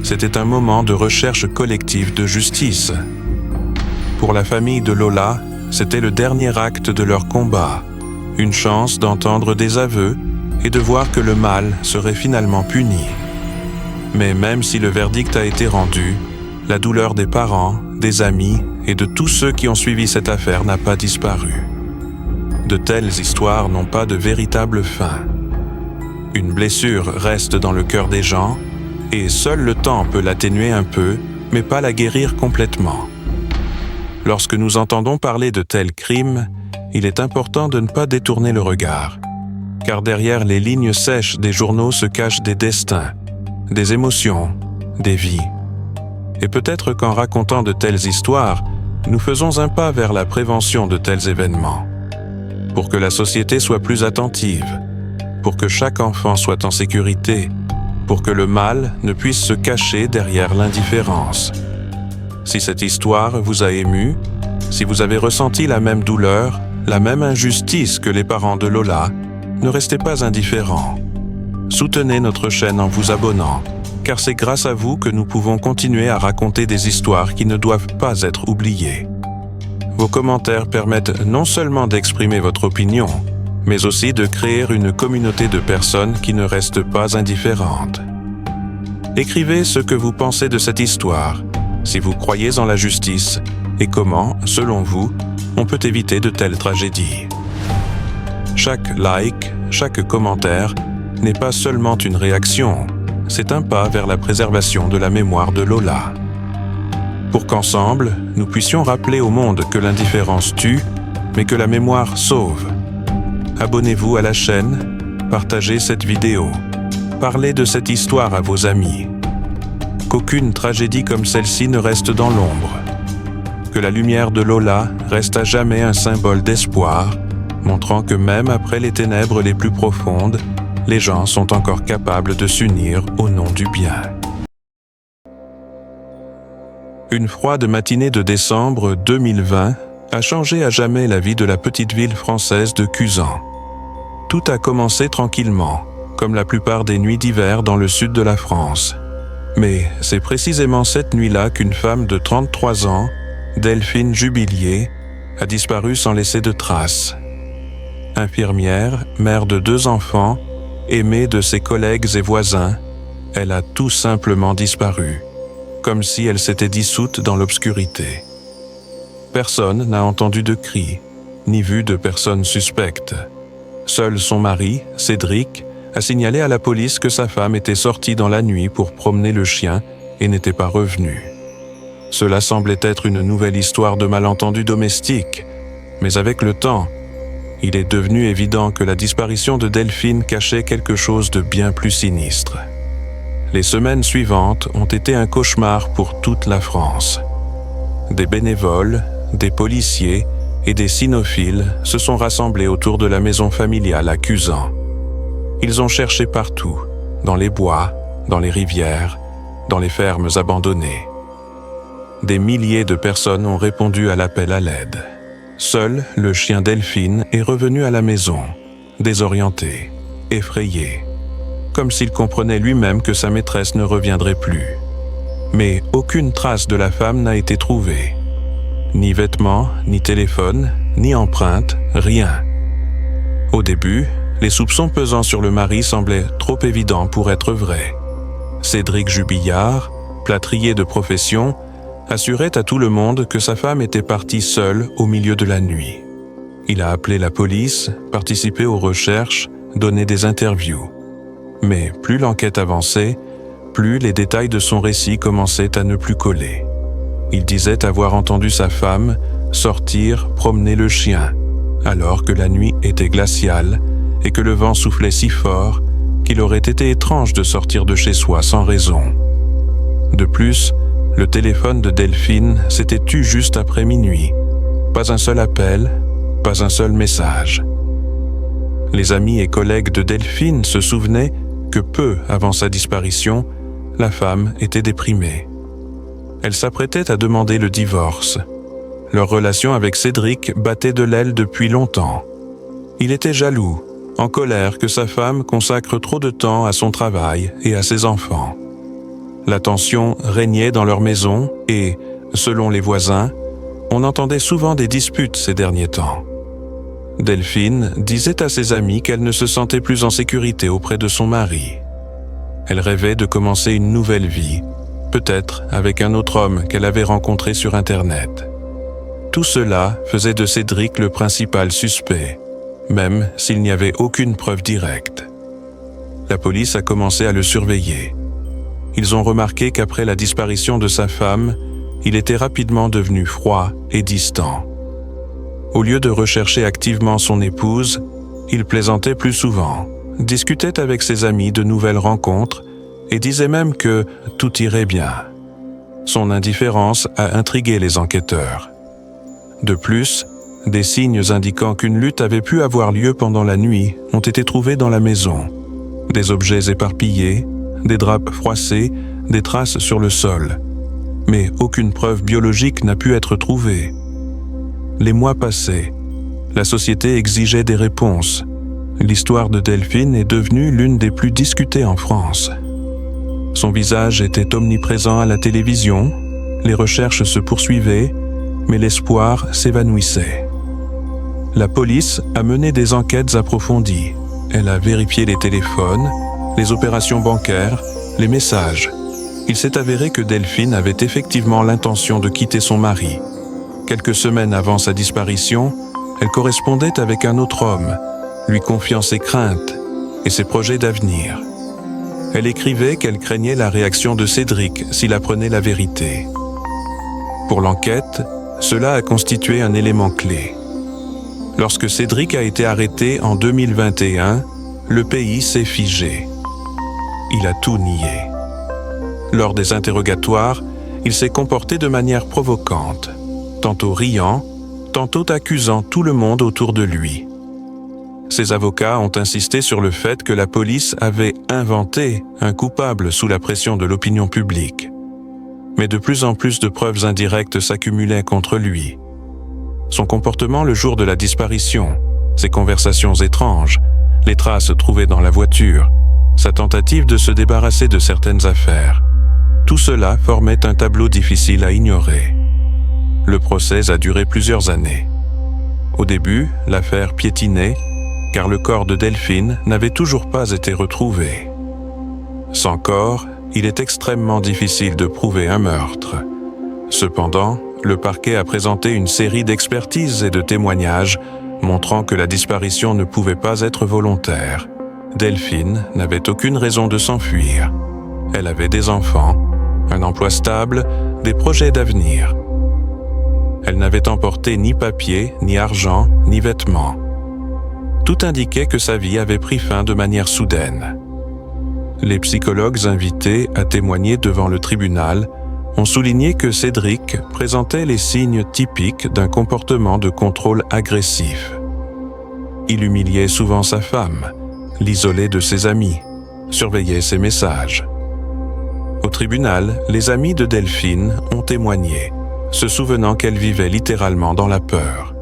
c'était un moment de recherche collective de justice. Pour la famille de Lola, c'était le dernier acte de leur combat, une chance d'entendre des aveux et de voir que le mal serait finalement puni. Mais même si le verdict a été rendu, la douleur des parents, des amis et de tous ceux qui ont suivi cette affaire n'a pas disparu. De telles histoires n'ont pas de véritable fin. Une blessure reste dans le cœur des gens et seul le temps peut l'atténuer un peu, mais pas la guérir complètement. Lorsque nous entendons parler de tels crimes, il est important de ne pas détourner le regard, car derrière les lignes sèches des journaux se cachent des destins, des émotions, des vies. Et peut-être qu'en racontant de telles histoires, nous faisons un pas vers la prévention de tels événements. Pour que la société soit plus attentive, pour que chaque enfant soit en sécurité, pour que le mal ne puisse se cacher derrière l'indifférence. Si cette histoire vous a ému, si vous avez ressenti la même douleur, la même injustice que les parents de Lola, ne restez pas indifférents. Soutenez notre chaîne en vous abonnant, car c'est grâce à vous que nous pouvons continuer à raconter des histoires qui ne doivent pas être oubliées. Vos commentaires permettent non seulement d'exprimer votre opinion, mais aussi de créer une communauté de personnes qui ne restent pas indifférentes. Écrivez ce que vous pensez de cette histoire, si vous croyez en la justice, et comment, selon vous, on peut éviter de telles tragédies. Chaque like, chaque commentaire n'est pas seulement une réaction, c'est un pas vers la préservation de la mémoire de Lola. Pour qu'ensemble, nous puissions rappeler au monde que l'indifférence tue, mais que la mémoire sauve. Abonnez-vous à la chaîne, partagez cette vidéo, parlez de cette histoire à vos amis. Qu'aucune tragédie comme celle-ci ne reste dans l'ombre. Que la lumière de Lola reste à jamais un symbole d'espoir, montrant que même après les ténèbres les plus profondes, les gens sont encore capables de s'unir au nom du bien. Une froide matinée de décembre 2020 a changé à jamais la vie de la petite ville française de Cuzan. Tout a commencé tranquillement, comme la plupart des nuits d'hiver dans le sud de la France. Mais c'est précisément cette nuit-là qu'une femme de 33 ans, Delphine Jubilier, a disparu sans laisser de traces. Infirmière, mère de 2 enfants, aimée de ses collègues et voisins, elle a tout simplement disparu, comme si elle s'était dissoute dans l'obscurité. Personne n'a entendu de cris, ni vu de personnes suspectes. Seul son mari, Cédric, a signalé à la police que sa femme était sortie dans la nuit pour promener le chien et n'était pas revenue. Cela semblait être une nouvelle histoire de malentendu domestique, mais avec le temps, il est devenu évident que la disparition de Delphine cachait quelque chose de bien plus sinistre. Les semaines suivantes ont été un cauchemar pour toute la France. Des bénévoles, des policiers et des cynophiles se sont rassemblés autour de la maison familiale à Cuzan. Ils ont cherché partout, dans les bois, dans les rivières, dans les fermes abandonnées. Des milliers de personnes ont répondu à l'appel à l'aide. Seul le chien Delphine est revenu à la maison, désorienté, effrayé, comme s'il comprenait lui-même que sa maîtresse ne reviendrait plus. Mais aucune trace de la femme n'a été trouvée. Ni vêtements, ni téléphone, ni empreinte, rien. Au début, les soupçons pesant sur le mari semblaient trop évidents pour être vrais. Cédric Jubillard, plâtrier de profession, assurait à tout le monde que sa femme était partie seule au milieu de la nuit. Il a appelé la police, participé aux recherches, donné des interviews. Mais plus l'enquête avançait, plus les détails de son récit commençaient à ne plus coller. Il disait avoir entendu sa femme sortir promener le chien, alors que la nuit était glaciale et que le vent soufflait si fort qu'il aurait été étrange de sortir de chez soi sans raison. De plus, le téléphone de Delphine s'était tu juste après minuit. Pas un seul appel, pas un seul message. Les amis et collègues de Delphine se souvenaient que peu avant sa disparition, la femme était déprimée. Elle s'apprêtait à demander le divorce. Leur relation avec Cédric battait de l'aile depuis longtemps. Il était jaloux, en colère que sa femme consacre trop de temps à son travail et à ses enfants. La tension régnait dans leur maison et, selon les voisins, on entendait souvent des disputes ces derniers temps. Delphine disait à ses amis qu'elle ne se sentait plus en sécurité auprès de son mari. Elle rêvait de commencer une nouvelle vie, peut-être avec un autre homme qu'elle avait rencontré sur Internet. Tout cela faisait de Cédric le principal suspect, même s'il n'y avait aucune preuve directe. La police a commencé à le surveiller. Ils ont remarqué qu'après la disparition de sa femme, il était rapidement devenu froid et distant. Au lieu de rechercher activement son épouse, il plaisantait plus souvent, discutait avec ses amis de nouvelles rencontres et disait même que tout irait bien. Son indifférence a intrigué les enquêteurs. De plus, des signes indiquant qu'une lutte avait pu avoir lieu pendant la nuit ont été trouvés dans la maison. Des objets éparpillés, des draps froissés, des traces sur le sol. Mais aucune preuve biologique n'a pu être trouvée. Les mois passaient. La société exigeait des réponses. L'histoire de Delphine est devenue l'une des plus discutées en France. Son visage était omniprésent à la télévision, les recherches se poursuivaient, mais l'espoir s'évanouissait. La police a mené des enquêtes approfondies. Elle a vérifié les téléphones, les opérations bancaires, les messages. Il s'est avéré que Delphine avait effectivement l'intention de quitter son mari. Quelques semaines avant sa disparition, elle correspondait avec un autre homme, lui confiant ses craintes et ses projets d'avenir. Elle écrivait qu'elle craignait la réaction de Cédric s'il apprenait la vérité. Pour l'enquête, cela a constitué un élément clé. Lorsque Cédric a été arrêté en 2021, le pays s'est figé. Il a tout nié. Lors des interrogatoires, il s'est comporté de manière provocante, tantôt riant, tantôt accusant tout le monde autour de lui. Ses avocats ont insisté sur le fait que la police avait inventé un coupable sous la pression de l'opinion publique. Mais de plus en plus de preuves indirectes s'accumulaient contre lui. Son comportement le jour de la disparition, ses conversations étranges, les traces trouvées dans la voiture, sa tentative de se débarrasser de certaines affaires. Tout cela formait un tableau difficile à ignorer. Le procès a duré plusieurs années. Au début, l'affaire piétinait, car le corps de Delphine n'avait toujours pas été retrouvé. Sans corps, il est extrêmement difficile de prouver un meurtre. Cependant, le parquet a présenté une série d'expertises et de témoignages montrant que la disparition ne pouvait pas être volontaire. Delphine n'avait aucune raison de s'enfuir. Elle avait des enfants, un emploi stable, des projets d'avenir. Elle n'avait emporté ni papier, ni argent, ni vêtements. Tout indiquait que sa vie avait pris fin de manière soudaine. Les psychologues invités à témoigner devant le tribunal ont souligné que Cédric présentait les signes typiques d'un comportement de contrôle agressif. Il humiliait souvent sa femme, l'isolait de ses amis, surveillait ses messages. Au tribunal, les amis de Delphine ont témoigné, se souvenant qu'elle vivait littéralement dans la peur.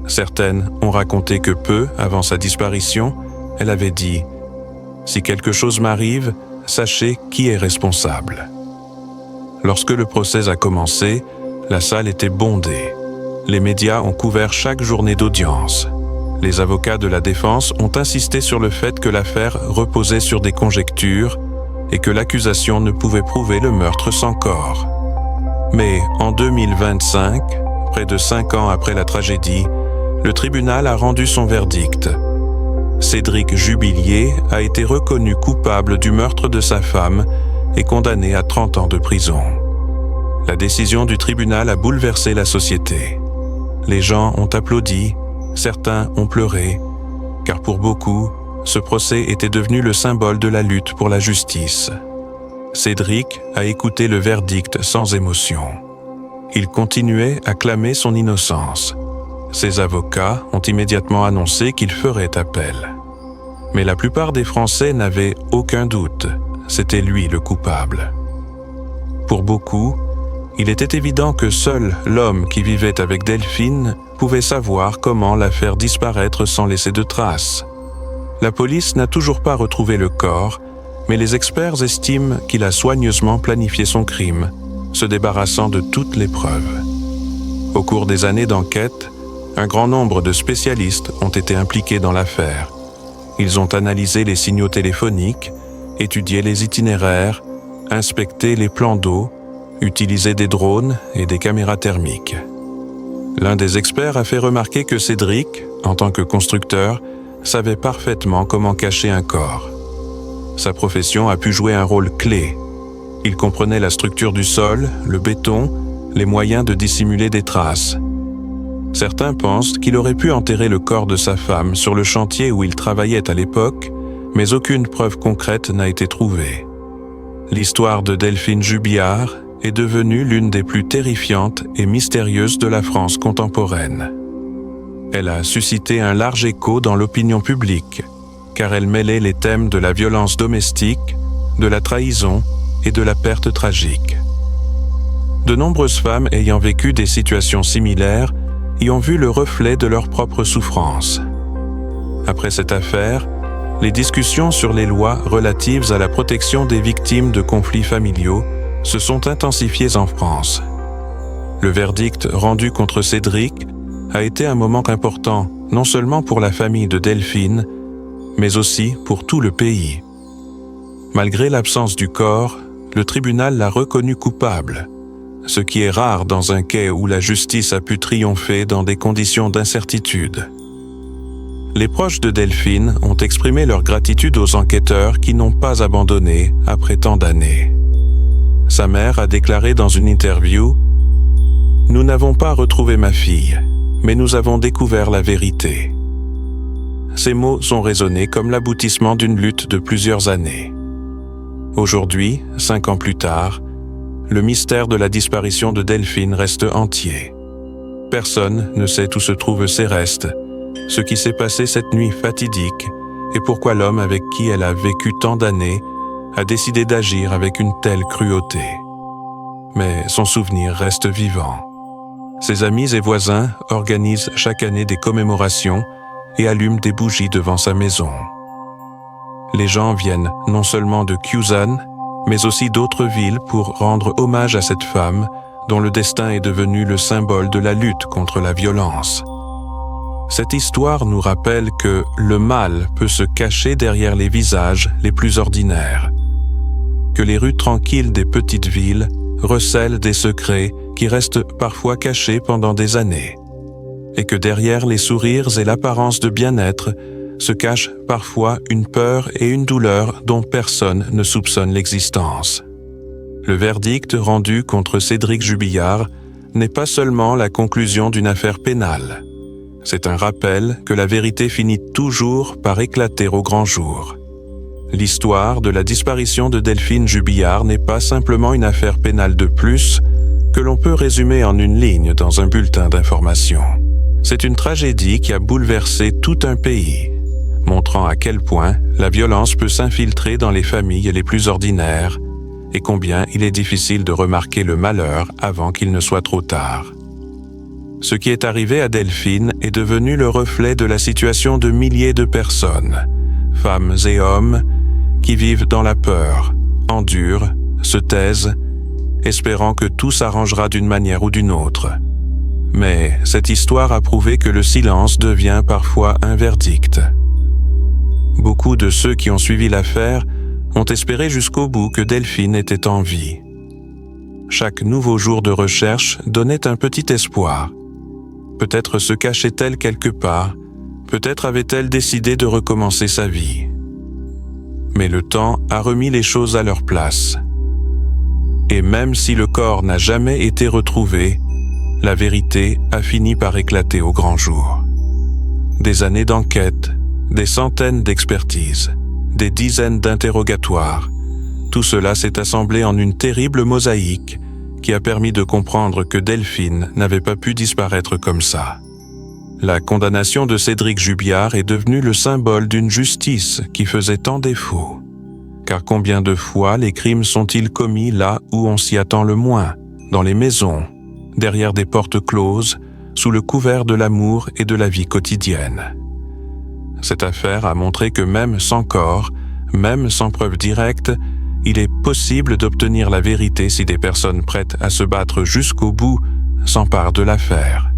Certaines ont raconté que peu avant sa disparition, elle avait dit « Si quelque chose m'arrive, sachez qui est responsable ». Lorsque le procès a commencé, la salle était bondée. Les médias ont couvert chaque journée d'audience. Les avocats de la défense ont insisté sur le fait que l'affaire reposait sur des conjectures et que l'accusation ne pouvait prouver le meurtre sans corps. Mais en 2025, près de 5 ans après la tragédie, le tribunal a rendu son verdict. Cédric Jubillier a été reconnu coupable du meurtre de sa femme et condamné à 30 ans de prison. La décision du tribunal a bouleversé la société. Les gens ont applaudi, certains ont pleuré, car pour beaucoup, ce procès était devenu le symbole de la lutte pour la justice. Cédric a écouté le verdict sans émotion. Il continuait à clamer son innocence. Ses avocats ont immédiatement annoncé qu'il ferait appel. Mais la plupart des Français n'avaient aucun doute, c'était lui le coupable. Pour beaucoup, il était évident que seul l'homme qui vivait avec Delphine pouvait savoir comment la faire disparaître sans laisser de traces. La police n'a toujours pas retrouvé le corps, mais les experts estiment qu'il a soigneusement planifié son crime, se débarrassant de toutes les preuves. Au cours des années d'enquête, un grand nombre de spécialistes ont été impliqués dans l'affaire. Ils ont analysé les signaux téléphoniques, étudié les itinéraires, inspecté les plans d'eau, utilisé des drones et des caméras thermiques. L'un des experts a fait remarquer que Cédric, en tant que constructeur, savait parfaitement comment cacher un corps. Sa profession a pu jouer un rôle clé. Il comprenait la structure du sol, le béton, les moyens de dissimuler des traces. Certains pensent qu'il aurait pu enterrer le corps de sa femme sur le chantier où il travaillait à l'époque, mais aucune preuve concrète n'a été trouvée. L'histoire de Delphine Jubillard est devenue l'une des plus terrifiantes et mystérieuses de la France contemporaine. Elle a suscité un large écho dans l'opinion publique, car elle mêlait les thèmes de la violence domestique, de la trahison et de la perte tragique. De nombreuses femmes ayant vécu des situations similaires y ont vu le reflet de leur propre souffrance. Après cette affaire, les discussions sur les lois relatives à la protection des victimes de conflits familiaux se sont intensifiées en France. Le verdict rendu contre Cédric a été un moment important, non seulement pour la famille de Delphine, mais aussi pour tout le pays. Malgré l'absence du corps, le tribunal l'a reconnu coupable, ce qui est rare dans un quai où la justice a pu triompher dans des conditions d'incertitude. Les proches de Delphine ont exprimé leur gratitude aux enquêteurs qui n'ont pas abandonné après tant d'années. Sa mère a déclaré dans une interview « Nous n'avons pas retrouvé ma fille, mais nous avons découvert la vérité. » Ces mots sont résonnés comme l'aboutissement d'une lutte de plusieurs années. Aujourd'hui, 5 ans plus tard, le mystère de la disparition de Delphine reste entier. Personne ne sait où se trouvent ses restes, ce qui s'est passé cette nuit fatidique et pourquoi l'homme avec qui elle a vécu tant d'années a décidé d'agir avec une telle cruauté. Mais son souvenir reste vivant. Ses amis et voisins organisent chaque année des commémorations et allument des bougies devant sa maison. Les gens viennent non seulement de Kewsan, mais aussi d'autres villes pour rendre hommage à cette femme dont le destin est devenu le symbole de la lutte contre la violence. Cette histoire nous rappelle que le mal peut se cacher derrière les visages les plus ordinaires, que les rues tranquilles des petites villes recèlent des secrets qui restent parfois cachés pendant des années, et que derrière les sourires et l'apparence de bien-être se cache parfois une peur et une douleur dont personne ne soupçonne l'existence. Le verdict rendu contre Cédric Jubillard n'est pas seulement la conclusion d'une affaire pénale. C'est un rappel que la vérité finit toujours par éclater au grand jour. L'histoire de la disparition de Delphine Jubillard n'est pas simplement une affaire pénale de plus que l'on peut résumer en une ligne dans un bulletin d'information. C'est une tragédie qui a bouleversé tout un pays, montrant à quel point la violence peut s'infiltrer dans les familles les plus ordinaires et combien il est difficile de remarquer le malheur avant qu'il ne soit trop tard. Ce qui est arrivé à Delphine est devenu le reflet de la situation de milliers de personnes, femmes et hommes, qui vivent dans la peur, endurent, se taisent, espérant que tout s'arrangera d'une manière ou d'une autre. Mais cette histoire a prouvé que le silence devient parfois un verdict. Beaucoup de ceux qui ont suivi l'affaire ont espéré jusqu'au bout que Delphine était en vie. Chaque nouveau jour de recherche donnait un petit espoir. Peut-être se cachait-elle quelque part, peut-être avait-elle décidé de recommencer sa vie. Mais le temps a remis les choses à leur place. Et même si le corps n'a jamais été retrouvé, la vérité a fini par éclater au grand jour. Des années d'enquête, des centaines d'expertises, des dizaines d'interrogatoires, tout cela s'est assemblé en une terrible mosaïque qui a permis de comprendre que Delphine n'avait pas pu disparaître comme ça. La condamnation de Cédric Jubiard est devenue le symbole d'une justice qui faisait tant défaut. Car combien de fois les crimes sont-ils commis là où on s'y attend le moins, dans les maisons, derrière des portes closes, sous le couvert de l'amour et de la vie quotidienne. Cette affaire a montré que même sans corps, même sans preuve directe, il est possible d'obtenir la vérité si des personnes prêtes à se battre jusqu'au bout s'emparent de l'affaire.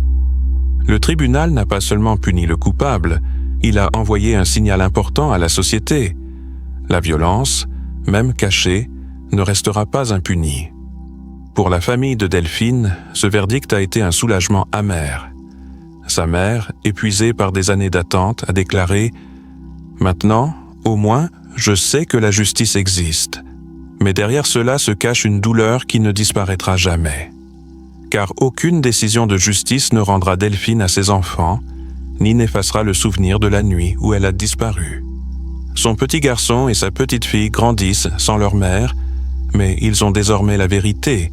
Le tribunal n'a pas seulement puni le coupable, il a envoyé un signal important à la société. La violence, même cachée, ne restera pas impunie. Pour la famille de Delphine, ce verdict a été un soulagement amer. Sa mère, épuisée par des années d'attente, a déclaré « Maintenant, au moins, je sais que la justice existe. Mais derrière cela se cache une douleur qui ne disparaîtra jamais. Car aucune décision de justice ne rendra Delphine à ses enfants, ni n'effacera le souvenir de la nuit où elle a disparu. Son petit garçon et sa petite fille grandissent sans leur mère, mais ils ont désormais la vérité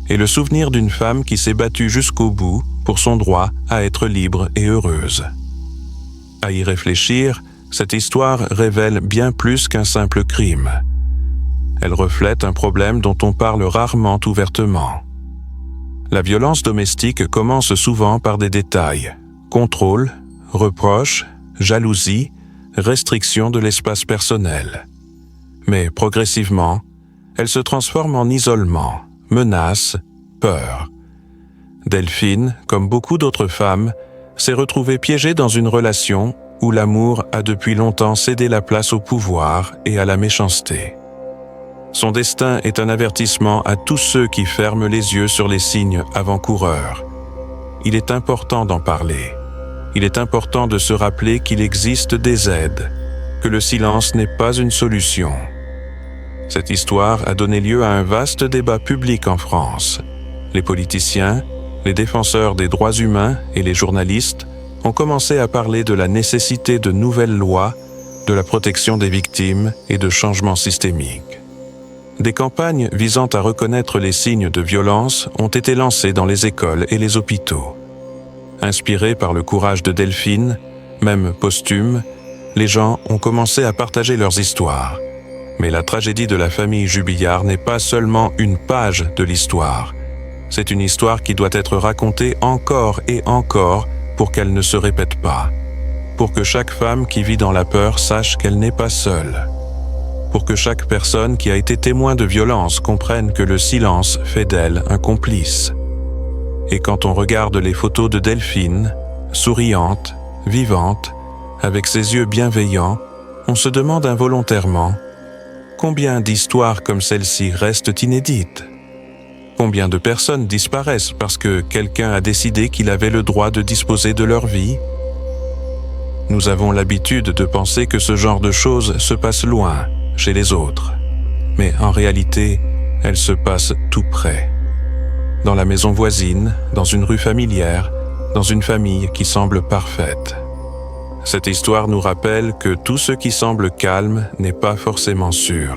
et le souvenir d'une femme qui s'est battue jusqu'au bout pour son droit à être libre et heureuse. À y réfléchir, cette histoire révèle bien plus qu'un simple crime. Elle reflète un problème dont on parle rarement ouvertement. La violence domestique commence souvent par des détails, contrôle, reproches, jalousie, restriction de l'espace personnel. Mais progressivement, elle se transforme en isolement, menace, peur. Delphine, comme beaucoup d'autres femmes, s'est retrouvée piégée dans une relation où l'amour a depuis longtemps cédé la place au pouvoir et à la méchanceté. Son destin est un avertissement à tous ceux qui ferment les yeux sur les signes avant-coureurs. Il est important d'en parler. Il est important de se rappeler qu'il existe des aides, que le silence n'est pas une solution. Cette histoire a donné lieu à un vaste débat public en France. Les politiciens, les défenseurs des droits humains et les journalistes ont commencé à parler de la nécessité de nouvelles lois, de la protection des victimes et de changements systémiques. Des campagnes visant à reconnaître les signes de violence ont été lancées dans les écoles et les hôpitaux. Inspirés par le courage de Delphine, même posthume, les gens ont commencé à partager leurs histoires. Mais la tragédie de la famille Jubiard n'est pas seulement une page de l'histoire. C'est une histoire qui doit être racontée encore et encore pour qu'elle ne se répète pas. Pour que chaque femme qui vit dans la peur sache qu'elle n'est pas seule. Pour que chaque personne qui a été témoin de violence comprenne que le silence fait d'elle un complice. Et quand on regarde les photos de Delphine, souriante, vivante, avec ses yeux bienveillants, on se demande involontairement combien d'histoires comme celle-ci restent inédites? Combien de personnes disparaissent parce que quelqu'un a décidé qu'il avait le droit de disposer de leur vie? Nous avons l'habitude de penser que ce genre de choses se passe loin, chez les autres. Mais en réalité, elles se passent tout près. Dans la maison voisine, dans une rue familière, dans une famille qui semble parfaite. Cette histoire nous rappelle que tout ce qui semble calme n'est pas forcément sûr.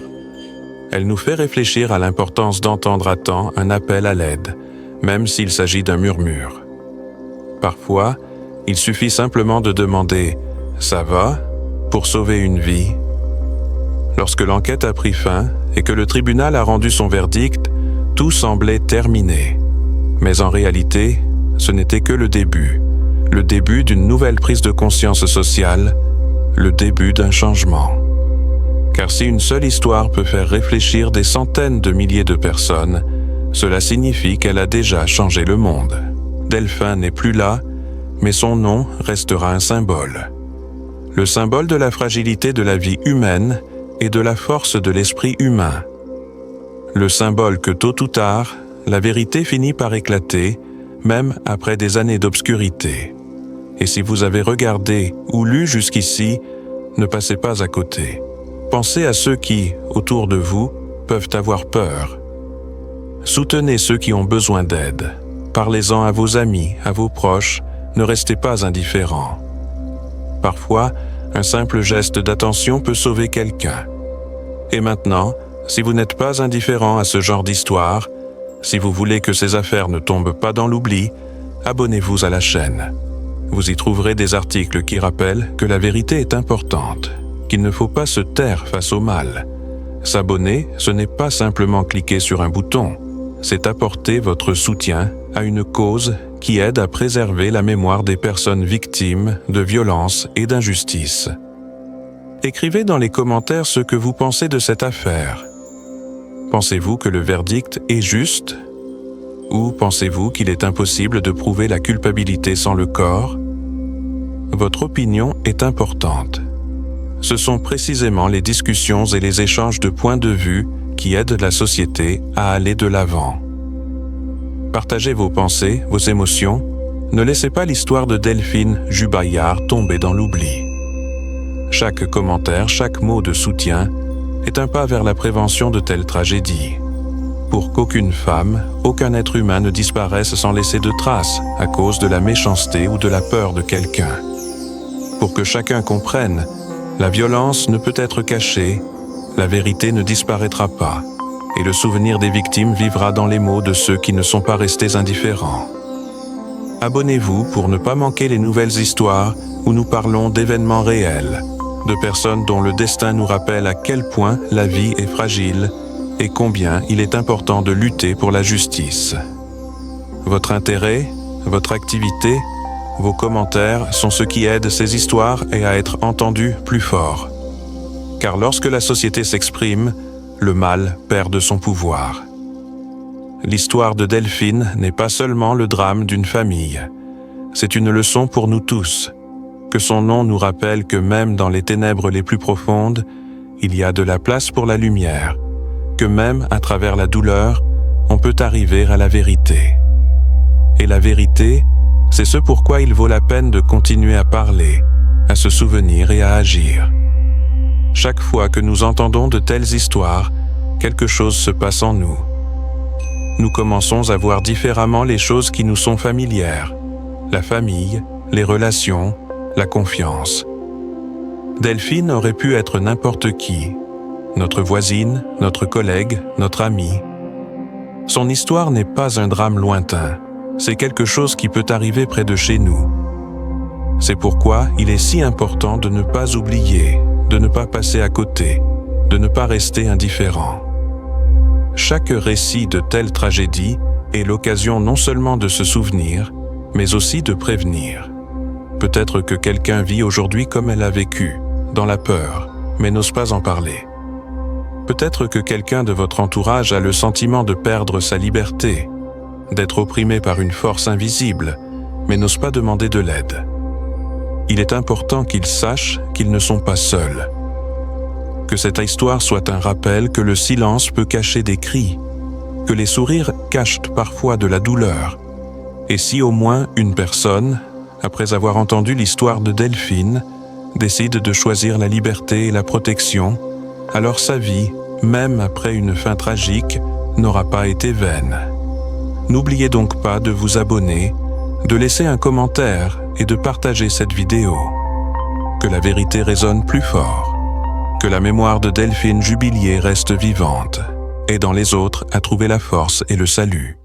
Elle nous fait réfléchir à l'importance d'entendre à temps un appel à l'aide, même s'il s'agit d'un murmure. Parfois, il suffit simplement de demander « Ça va ?» pour sauver une vie. Lorsque l'enquête a pris fin et que le tribunal a rendu son verdict, tout semblait terminé. Mais en réalité, ce n'était que le début d'une nouvelle prise de conscience sociale, le début d'un changement. Car si une seule histoire peut faire réfléchir des centaines de milliers de personnes, cela signifie qu'elle a déjà changé le monde. Delphine n'est plus là, mais son nom restera un symbole. Le symbole de la fragilité de la vie humaine et de la force de l'esprit humain. Le symbole que tôt ou tard, la vérité finit par éclater, même après des années d'obscurité. Et si vous avez regardé ou lu jusqu'ici, ne passez pas à côté. Pensez à ceux qui, autour de vous, peuvent avoir peur. Soutenez ceux qui ont besoin d'aide. Parlez-en à vos amis, à vos proches, ne restez pas indifférents. Parfois, un simple geste d'attention peut sauver quelqu'un. Et maintenant, si vous n'êtes pas indifférent à ce genre d'histoire, si vous voulez que ces affaires ne tombent pas dans l'oubli, abonnez-vous à la chaîne. Vous y trouverez des articles qui rappellent que la vérité est importante, qu'il ne faut pas se taire face au mal. S'abonner, ce n'est pas simplement cliquer sur un bouton, c'est apporter votre soutien à une cause qui aide à préserver la mémoire des personnes victimes de violences et d'injustice. Écrivez dans les commentaires ce que vous pensez de cette affaire. Pensez-vous que le verdict est juste? Ou pensez-vous qu'il est impossible de prouver la culpabilité sans le corps? Votre opinion est importante. Ce sont précisément les discussions et les échanges de points de vue qui aident la société à aller de l'avant. Partagez vos pensées, vos émotions. Ne laissez pas l'histoire de Delphine Jubayar tomber dans l'oubli. Chaque commentaire, chaque mot de soutien est un pas vers la prévention de telles tragédies. Pour qu'aucune femme, aucun être humain ne disparaisse sans laisser de traces à cause de la méchanceté ou de la peur de quelqu'un. Pour que chacun comprenne, la violence ne peut être cachée, la vérité ne disparaîtra pas, et le souvenir des victimes vivra dans les mots de ceux qui ne sont pas restés indifférents. Abonnez-vous pour ne pas manquer les nouvelles histoires où nous parlons d'événements réels, de personnes dont le destin nous rappelle à quel point la vie est fragile et combien il est important de lutter pour la justice. Votre intérêt, votre activité, vos commentaires sont ce qui aide ces histoires et à être entendues plus fort. Car lorsque la société s'exprime, le mal perd de son pouvoir. L'histoire de Delphine n'est pas seulement le drame d'une famille. C'est une leçon pour nous tous. Que son nom nous rappelle que même dans les ténèbres les plus profondes, il y a de la place pour la lumière, que même à travers la douleur, on peut arriver à la vérité. Et la vérité, c'est ce pourquoi il vaut la peine de continuer à parler, à se souvenir et à agir. Chaque fois que nous entendons de telles histoires, quelque chose se passe en nous. Nous commençons à voir différemment les choses qui nous sont familières, la famille, les relations, la confiance. Delphine aurait pu être n'importe qui, notre voisine, notre collègue, notre amie. Son histoire n'est pas un drame lointain, c'est quelque chose qui peut arriver près de chez nous. C'est pourquoi il est si important de ne pas oublier, de ne pas passer à côté, de ne pas rester indifférent. Chaque récit de telle tragédie est l'occasion non seulement de se souvenir, mais aussi de prévenir. Peut-être que quelqu'un vit aujourd'hui comme elle a vécu, dans la peur, mais n'ose pas en parler. Peut-être que quelqu'un de votre entourage a le sentiment de perdre sa liberté, d'être opprimé par une force invisible, mais n'ose pas demander de l'aide. Il est important qu'ils sachent qu'ils ne sont pas seuls. Que cette histoire soit un rappel que le silence peut cacher des cris, que les sourires cachent parfois de la douleur. Et si au moins une personne, après avoir entendu l'histoire de Delphine, décide de choisir la liberté et la protection, alors sa vie, même après une fin tragique, n'aura pas été vaine. N'oubliez donc pas de vous abonner, de laisser un commentaire et de partager cette vidéo. Que la vérité résonne plus fort, que la mémoire de Delphine Jubayar reste vivante, et dans les autres à trouver la force et le salut.